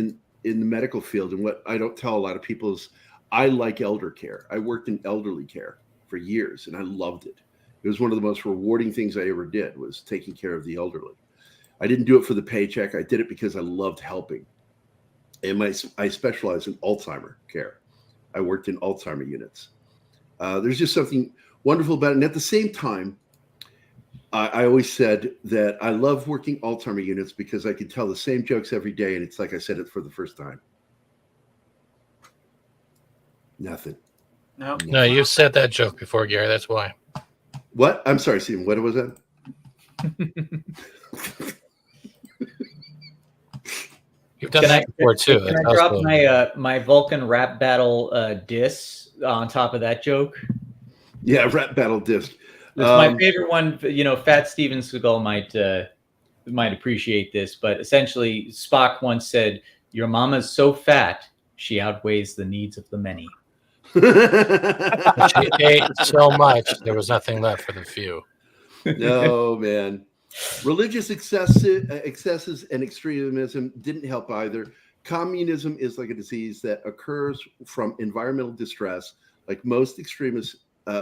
the medical field, and what I don't tell a lot of people is I like elder care. I worked in elderly care for years, and I loved it. It was one of the most rewarding things I ever did, was taking care of the elderly. I didn't do it for the paycheck. I did it because I loved helping. And I specialize in Alzheimer care. I worked in Alzheimer units. There's just something wonderful about it. And at the same time, I always said that I love working Alzheimer units because I can tell the same jokes every day, and it's like I said it for the first time. Nothing. No, you've said that joke before, Gary. That's why. What? I'm sorry, Stephen. What was that? You've done that before too. Can I drop my Vulcan rap battle diss on top of that joke? Yeah, rap battle disc. It's my favorite one. You know, Fat Steven Seagal might appreciate this, but essentially, Spock once said, "Your mama's so fat, she outweighs the needs of the many." She ate so much, there was nothing left for the few. No, man. Religious excesses and extremism didn't help either. Communism is like a disease that occurs from environmental distress, like most extremist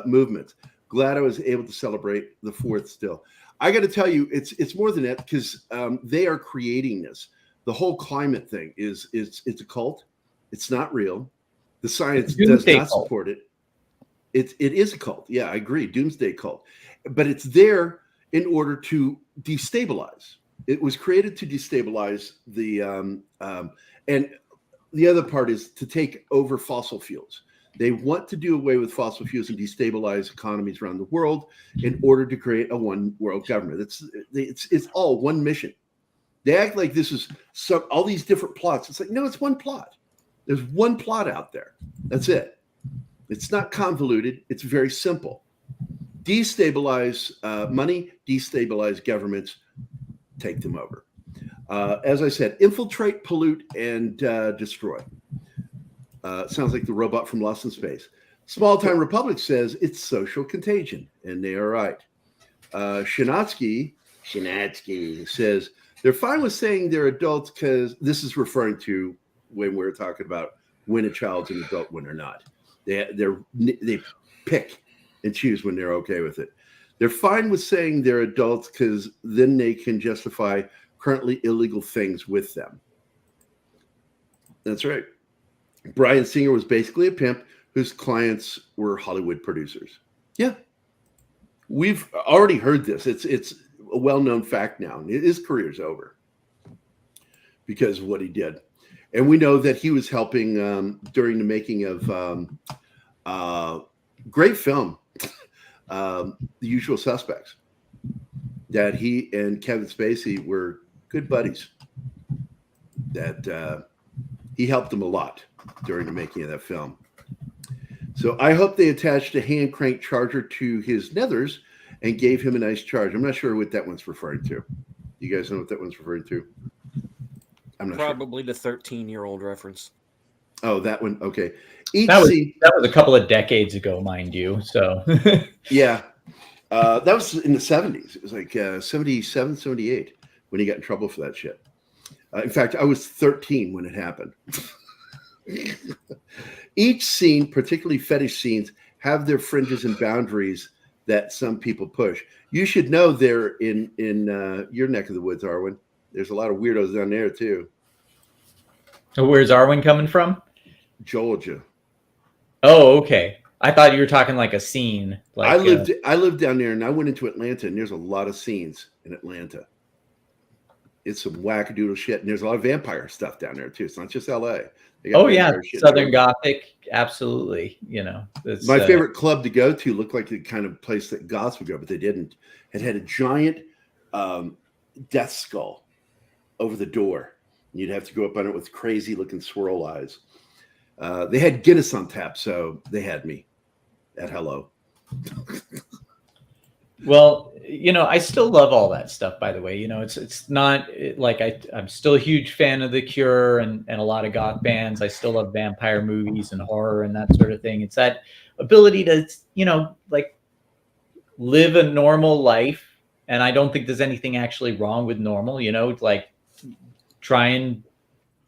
movements. Glad I was able to celebrate the 4th still. I got to tell you, it's more than that, because they are creating this. The whole climate thing it's a cult. It's not real. The science Doomsday does not cult. support it. It is a cult. Yeah, I agree. Doomsday cult. But it's there in order to destabilize. It was created to destabilize the and the other part is to take over fossil fuels. They want to do away with fossil fuels and destabilize economies around the world in order to create a one world government. It's all one mission. They act like this is all these different plots. It's like, no, it's one plot. There's one plot out there. That's it. It's not convoluted. It's very simple. Destabilize money, destabilize governments, take them over. As I said, infiltrate, pollute, and destroy. Sounds like the robot from Lost in Space. Small Time Republic says it's social contagion, and they are right. Shinatsky says they're fine with saying they're adults because this is referring to when we're talking about when a child's an adult, when they're not. They pick and choose when they're okay with it. They're fine with saying they're adults because then they can justify currently illegal things with them. That's right. Bryan Singer was basically a pimp whose clients were Hollywood producers. Yeah. We've already heard this. It's a well-known fact now. His career's over because of what he did. And we know that he was helping during the making of great film, The Usual Suspects, that he and Kevin Spacey were good buddies, that he helped them a lot during the making of that film. So I hope they attached a hand crank charger to his nethers and gave him a nice charge. I'm not sure what that one's referring to. You guys know what that one's referring to? I'm not Probably the 13-year-old reference. Oh, that one. Okay. That was a couple of decades ago, mind you. So yeah, that was in the 70s. It was like 77, 78 when he got in trouble for that shit. In fact, I was 13 when it happened. Each scene, particularly fetish scenes, have their fringes and boundaries that some people push. You should know there in your neck of the woods, Arwen. There's a lot of weirdos down there too. So where's Arwen coming from? Georgia. Oh, okay. I thought you were talking like a scene. Like I lived down there, and I went into Atlanta, and there's a lot of scenes in Atlanta. It's some wackadoodle shit, and there's a lot of vampire stuff down there too. It's not just LA. Oh yeah, Southern Gothic, absolutely. You know, my favorite club to go to looked like the kind of place that goths would go, but they didn't. It had a giant death skull over the door. You'd have to go up on it with crazy looking swirl eyes. They had Guinness on tap, so they had me at hello. Well, you know, I still love all that stuff, by the way. You know, it's not like I'm still a huge fan of The Cure and a lot of goth bands. I still love vampire movies and horror and that sort of thing. It's that ability to, you know, like live a normal life. And I don't think there's anything actually wrong with normal, you know, like try and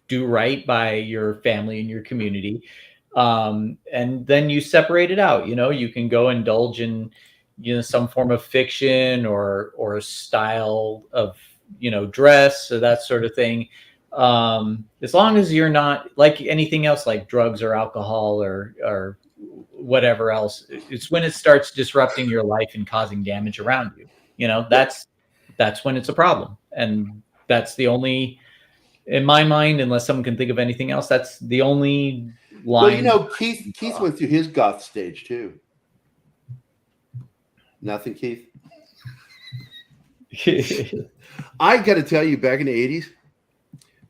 do right by your family and your community. And then you separate it out, you know, you can go indulge in, you know, some form of fiction or a style of, you know, dress or that sort of thing. As long as you're not like anything else, like drugs or alcohol or whatever else, it's when it starts disrupting your life and causing damage around you. You know, that's when it's a problem. And that's the only, in my mind, unless someone can think of anything else, that's the only line. Well, you know, Keith went through his goth stage too. Nothing, Keith. I got to tell you, back in the 80s,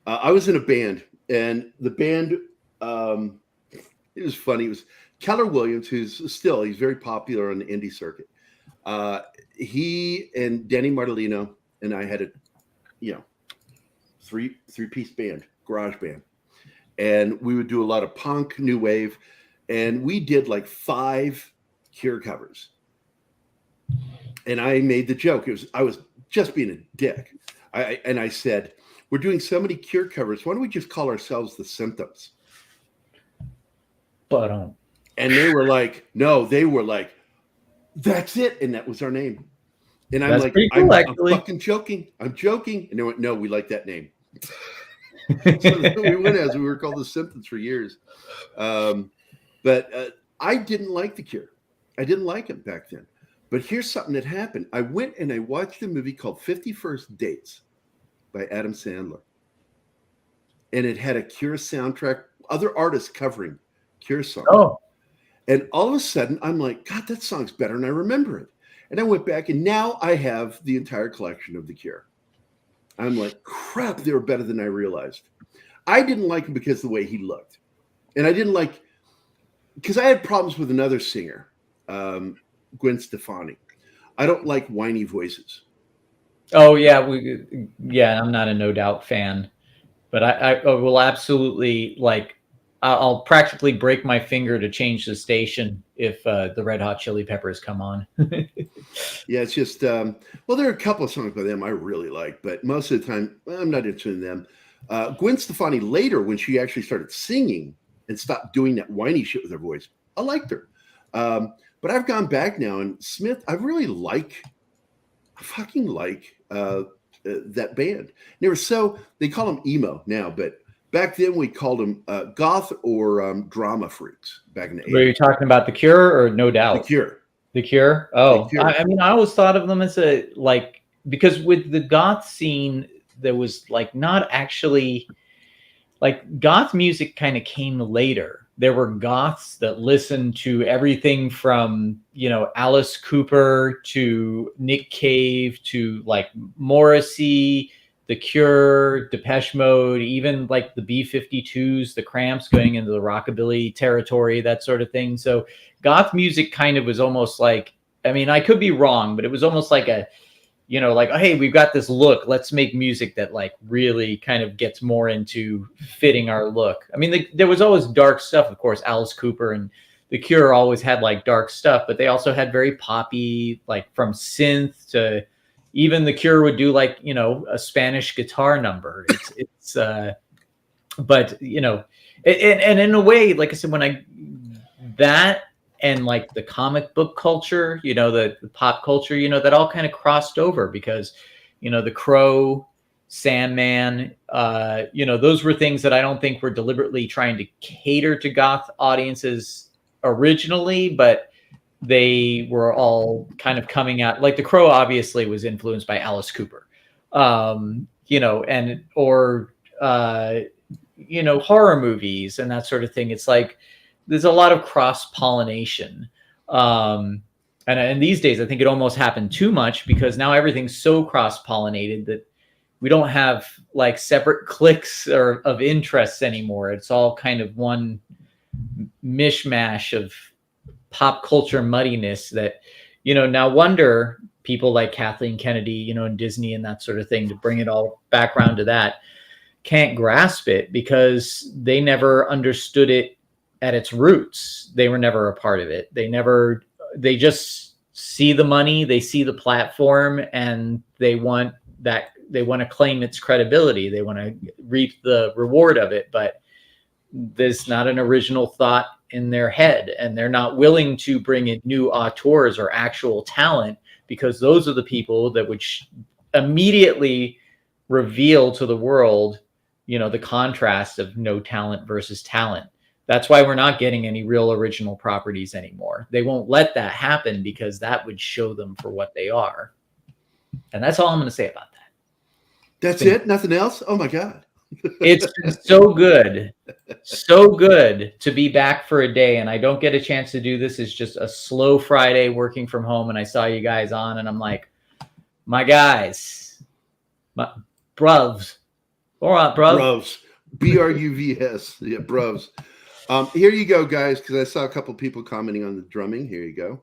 I was in a band, and the band, it was funny. It was Keller Williams, he's very popular on the indie circuit. He and Danny Martellino and I had a, you know, three-piece band, garage band. And we would do a lot of punk, new wave, and we did like 5 Cure covers. And I made the joke. I was just being a dick. I said, we're doing so many Cure covers. Why don't we just call ourselves The Symptoms? But and they were like, no, they were like, that's it. And that was our name. And I'm like, cool, I'm fucking joking. I'm joking. And they went, no, we like that name. So we went as we were called The Symptoms for years. But I didn't like The Cure. I didn't like them back then. But here's something that happened. I went and I watched a movie called 51st Dates by Adam Sandler. And it had a Cure soundtrack, other artists covering Cure songs. Oh. And all of a sudden, I'm like, God, that song's better than I remember it. And I went back, and now I have the entire collection of The Cure. I'm like, crap, they were better than I realized. I didn't like him because of the way he looked. And I didn't like, because I had problems with another singer, Gwen Stefani. I don't like whiny voices. Oh, yeah. I'm not a No Doubt fan. But I will absolutely, like, I'll practically break my finger to change the station if the Red Hot Chili Peppers come on. Yeah, it's just, well, there are a couple of songs by them I really like, but most of the time, I'm not interested in them. Gwen Stefani later, when she actually started singing and stopped doing that whiny shit with her voice, I liked her. But I've gone back now, and Smith, I fucking like that band. They call them emo now, but back then we called them goth or drama freaks back in the 80s. Were you talking about The Cure or No Doubt? The Cure. The Cure? Oh, The Cure. I mean, I always thought of them as because with the goth scene, there was like not actually, like, goth music kind of came later. There were goths that listened to everything from, Alice Cooper to Nick Cave to like Morrissey, The Cure, Depeche Mode, even like the B-52s, the Cramps, going into the rockabilly territory, that sort of thing. So goth music kind of was almost like, I mean, I could be wrong, but it was almost like a, like, oh, hey, we've got this look. Let's make music that like really kind of gets more into fitting our look. I mean, there was always dark stuff, of course. Alice Cooper and The Cure always had like dark stuff, but they also had very poppy, like from synth to even The Cure would do like, a Spanish guitar number. But and in a way, like I said, that and like the comic book culture, the pop culture, that all kind of crossed over because, The Crow, Sandman, those were things that I don't think were deliberately trying to cater to goth audiences originally, but they were all kind of coming out. Like The Crow obviously was influenced by Alice Cooper, horror movies and that sort of thing. It's like there's a lot of cross-pollination. And these days, I think it almost happened too much because now everything's so cross-pollinated that we don't have like separate cliques of interests anymore. It's all kind of one mishmash of pop culture muddiness that, now wonder people like Kathleen Kennedy, and Disney and that sort of thing, to bring it all back around to that, can't grasp it because they never understood it at its roots. They were never a part of it. They just see the money, they see the platform, and they want to claim its credibility. They want to reap the reward of it, but there's not an original thought in their head, and they're not willing to bring in new auteurs or actual talent because those are the people that would immediately reveal to the world, the contrast of no talent versus talent. That's why we're not getting any real original properties anymore. They won't let that happen because that would show them for what they are. And that's all I'm going to say about that. That's it? Nothing else? Oh my God. It's so good to be back for a day. And I don't get a chance to do this. It's just a slow Friday working from home. And I saw you guys on and I'm like, my guys, my bruvs. All right, bruv. Bruvs. B-R-U-V-S. Yeah, bruvs. Here you go, guys, because I saw a couple people commenting on the drumming. Here you go.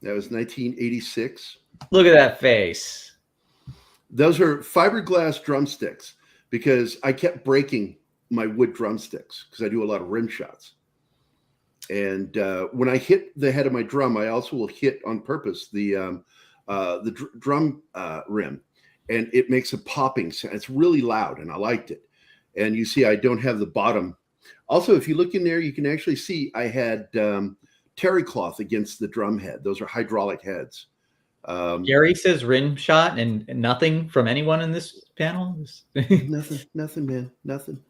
That was 1986. Look at that face. Those are fiberglass drumsticks because I kept breaking my wood drumsticks because I do a lot of rim shots. And when I hit the head of my drum, I also will hit on purpose the drum rim. And it makes a popping sound. It's really loud, and I liked it. And you see, I don't have the bottom. Also, if you look in there, you can actually see I had terry cloth against the drum head. Those are hydraulic heads. Gary says rim shot and nothing from anyone in this panel. Nothing, man, nothing.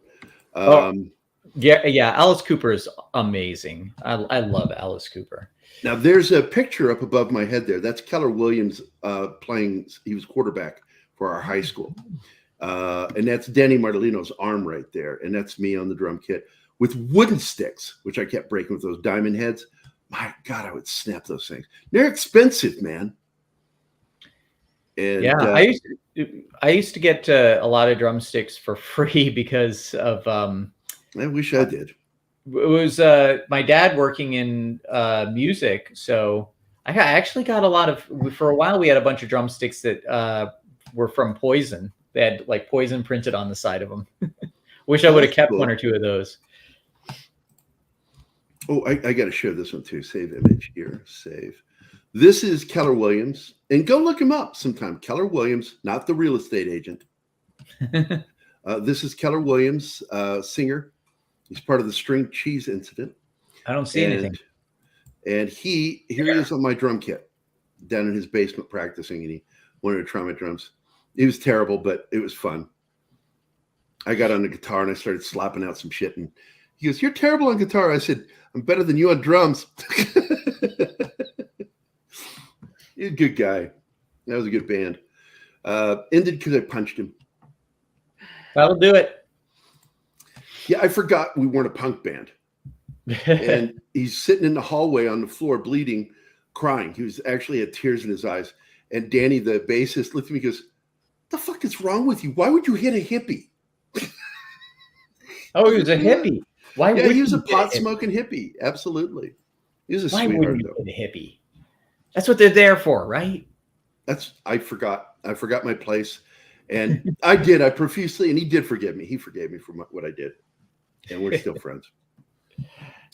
Yeah. Alice Cooper is amazing. I love Alice Cooper. Now there's a picture up above my head there. That's Keller Williams playing. He was quarterback for our high school, and that's Danny Martellino's arm right there, and that's me on the drum kit with wooden sticks, which I kept breaking with those diamond heads. My God, I would snap those things. They're expensive, man. And, yeah, I used to get a lot of drumsticks for free because of. I wish I did. It was my dad working in music, so I actually got a lot of. For a while, we had a bunch of drumsticks that were from Poison. They had like Poison printed on the side of them. Wish I would have kept one or two of those. Oh, I got to share this one too. Save image here. Save. This is Keller Williams, and go look him up sometime. Keller Williams, not the real estate agent. This is Keller Williams, singer. He's part of the string cheese incident. I don't see anything. And here he is on my drum kit down in his basement practicing, and he wanted to try my drums. It was terrible, but it was fun. I got on the guitar and I started slapping out some shit, and he goes, "You're terrible on guitar." I said, "I'm better than you on drums." He's a good guy. That was a good band. Ended because I punched him. That'll do it. Yeah, I forgot we weren't a punk band. And he's sitting in the hallway on the floor, bleeding, crying. He was actually had tears in his eyes. And Danny, the bassist, looked at me and goes, "The fuck is wrong with you? Why would you hit a hippie?" Oh, he was a hippie. Why? Yeah, would he was a hit pot smoking hippie. Absolutely. He was a Why sweetheart, wouldn't though. you hit a hippie? That's what they're there for, right? I forgot my place. And I did. I profusely, and he did forgive me. He forgave me for what I did. And we're still friends.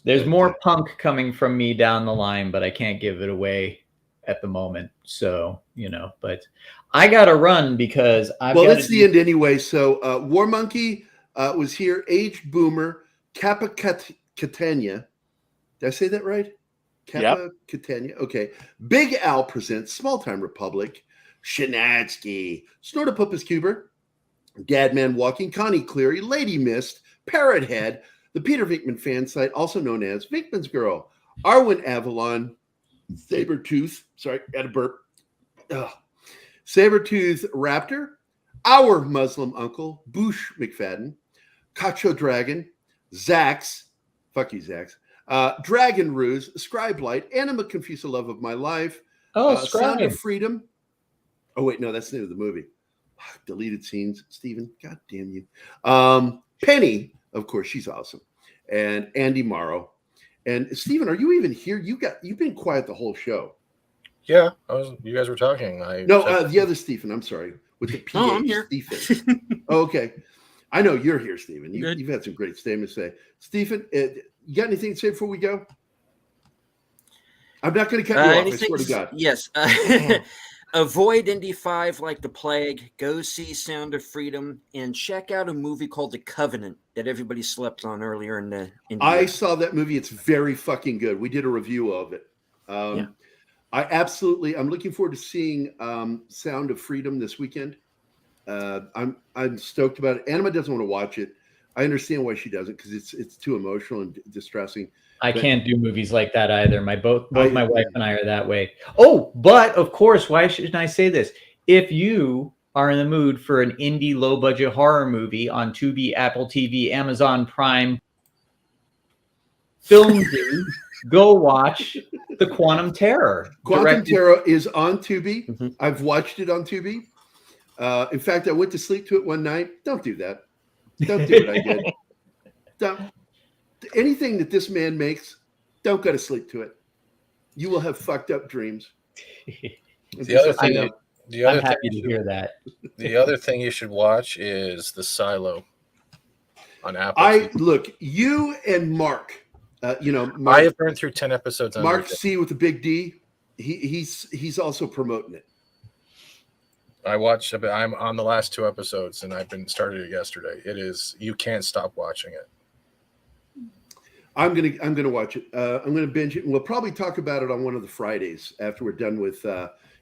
There's more punk coming from me down the line, but I can't give it away at the moment. So, but I got to run because it's the end anyway. So War Monkey was here, aged boomer, Kappa Catania. Did I say that right? Kappa Catania. Okay. Big Al presents Small Time Republic, Shinatsky, Snortopupus Cuber, Dadman Walking, Connie Cleary, Lady Mist, Parrot Head, the Peter Vinkman fan site, also known as Vinkman's Girl, Arwen Avalon, Sabretooth, sorry, got a burp. Sabretooth Raptor, Our Muslim Uncle, Boosh McFadden, Cacho Dragon, Zax, fuck you, Zax, Dragon Ruse, Scribe Light, Anima Confuse the Love of My Life, Sound of Freedom. Oh, wait, no, that's the name of the movie. Deleted scenes, Stephen. God damn you. Penny, of course, she's awesome. And Andy Morrow. And Stephen, are you even here? You've been quiet the whole show. Yeah, you guys were talking. The other Stephen, I'm sorry. With the PH, I'm here. Stephen. Oh, okay. I know you're here, Stephen. You've had some great statements to say. Stephen, you got anything to say before we go? I'm not going to cut you off, I swear to God. Yes. Avoid Indy 5 like the plague. Go see Sound of Freedom and check out a movie called The Covenant that everybody slept on earlier in the year. I saw that movie. It's very fucking good. We did a review of it. I'm looking forward to seeing Sound of Freedom this weekend. I'm stoked about it. Anima doesn't want to watch it. I understand why she doesn't, because it's too emotional and distressing. I can't do movies like that either. Both my wife and I are that way. Oh, but of course, why shouldn't I say this? If you are in the mood for an indie low budget horror movie on Tubi, Apple TV, Amazon Prime, go watch The Quantum Terror. Quantum Terror is on Tubi. Mm-hmm. I've watched it on Tubi. In fact, I went to sleep to it one night. Don't do that. Don't do what I did. Don't. Anything that this man makes, don't go to sleep to it. You will have fucked up dreams. I'm happy to hear that. The other thing you should watch is The Silo on Apple. Look, you and Mark. Mark, I have burned through 10 episodes. Mark C with the big D. He's also promoting it. I watched. I'm on the last 2 episodes, and I've been started it yesterday. It is. You can't stop watching it. I'm gonna watch it. I'm gonna binge it, and we'll probably talk about it on one of the Fridays after we're done with.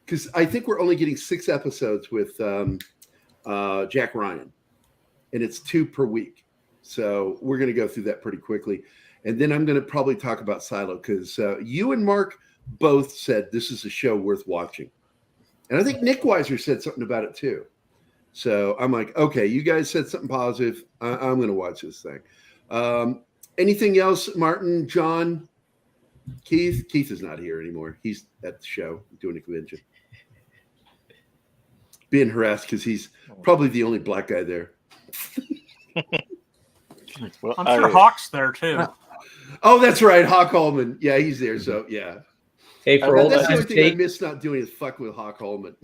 Because I think we're only getting 6 episodes with Jack Ryan, and it's 2 per week. So we're going to go through that pretty quickly. And then I'm going to probably talk about Silo because you and Mark both said this is a show worth watching. And I think Nick Weiser said something about it too. So I'm like, okay, you guys said something positive. I'm going to watch this thing. Anything else, Martin, John, Keith? Keith is not here anymore. He's at the show doing a convention. Being harassed because he's probably the only black guy there. Well, I'm sure Hawk's there too. Oh, that's right. Hawk Holman. Yeah, he's there. So, yeah. Hey, for old that's the only time's thing I sake, miss not doing is fuck with Hawk Holman.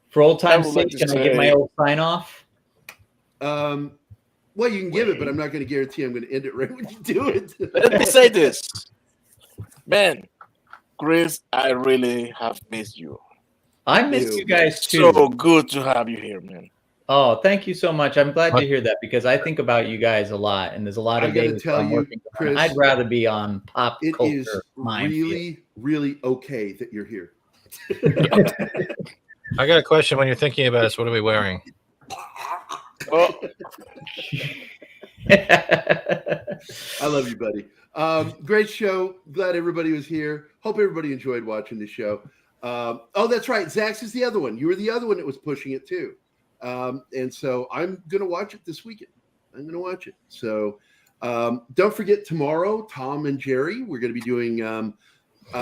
for old time's I would like sake, to can I get my say- old sign off? Well, you can give it, but I'm not going to guarantee I'm going to end it right when you do it. Let me say this, man, Chris, I really have missed you. I missed you guys too. So good to have you here, man. Oh, thank you so much. I'm glad to hear that because I think about you guys a lot, and there's a lot I of gotta days tell I'm you, working on. Chris, I'd rather be on pop It culture. is Minefield. really, really okay that you're here. I got a question. When you're thinking about us, what are we wearing? Oh, I love you, buddy. Great show. Glad everybody was here. Hope everybody enjoyed watching the show. Oh, that's right. Zach's is the other one. You were the other one that was pushing it too. And so I'm going to watch it this weekend. I'm going to watch it. So don't forget tomorrow, Tom and Jerry, we're going to be doing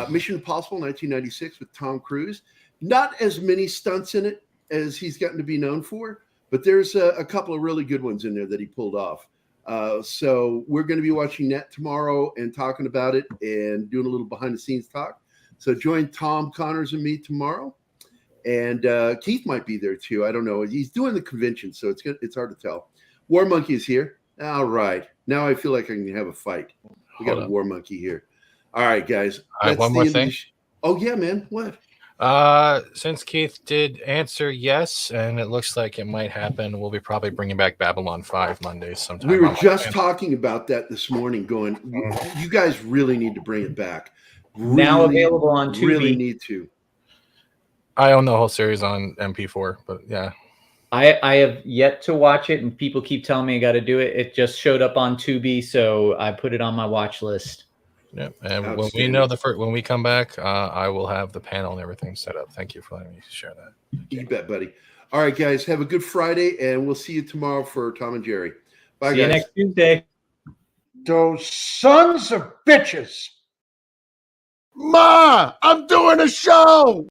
Mission Impossible 1996 with Tom Cruise. Not as many stunts in it as he's gotten to be known for, but there's a couple of really good ones in there that he pulled off. So we're going to be watching that tomorrow and talking about it and doing a little behind the scenes talk. So join Tom, Connors, and me tomorrow. And Keith might be there too. I don't know. He's doing the convention, so it's hard to tell. War Monkey is here. All right. Now I feel like I can have a fight. We got a War Monkey here. All right, guys. All right, one more thing. Oh, yeah, man. What? Since Keith did answer yes, and it looks like it might happen, we'll be probably bringing back Babylon 5 Mondays sometime. We were just talking about that this morning, going, you guys really need to bring it back. Really, now available on Tubi. Really need to. I own the whole series on MP4, but yeah. I have yet to watch it, and people keep telling me I got to do it. It just showed up on Tubi, so I put it on my watch list. Yeah, and when we know when we come back, I will have the panel and everything set up. Thank you for letting me share that. You bet, buddy. All right, guys, have a good Friday, and we'll see you tomorrow for Tom and Jerry. Bye, See guys. you next Tuesday. Those sons of bitches. Ma, I'm doing a show.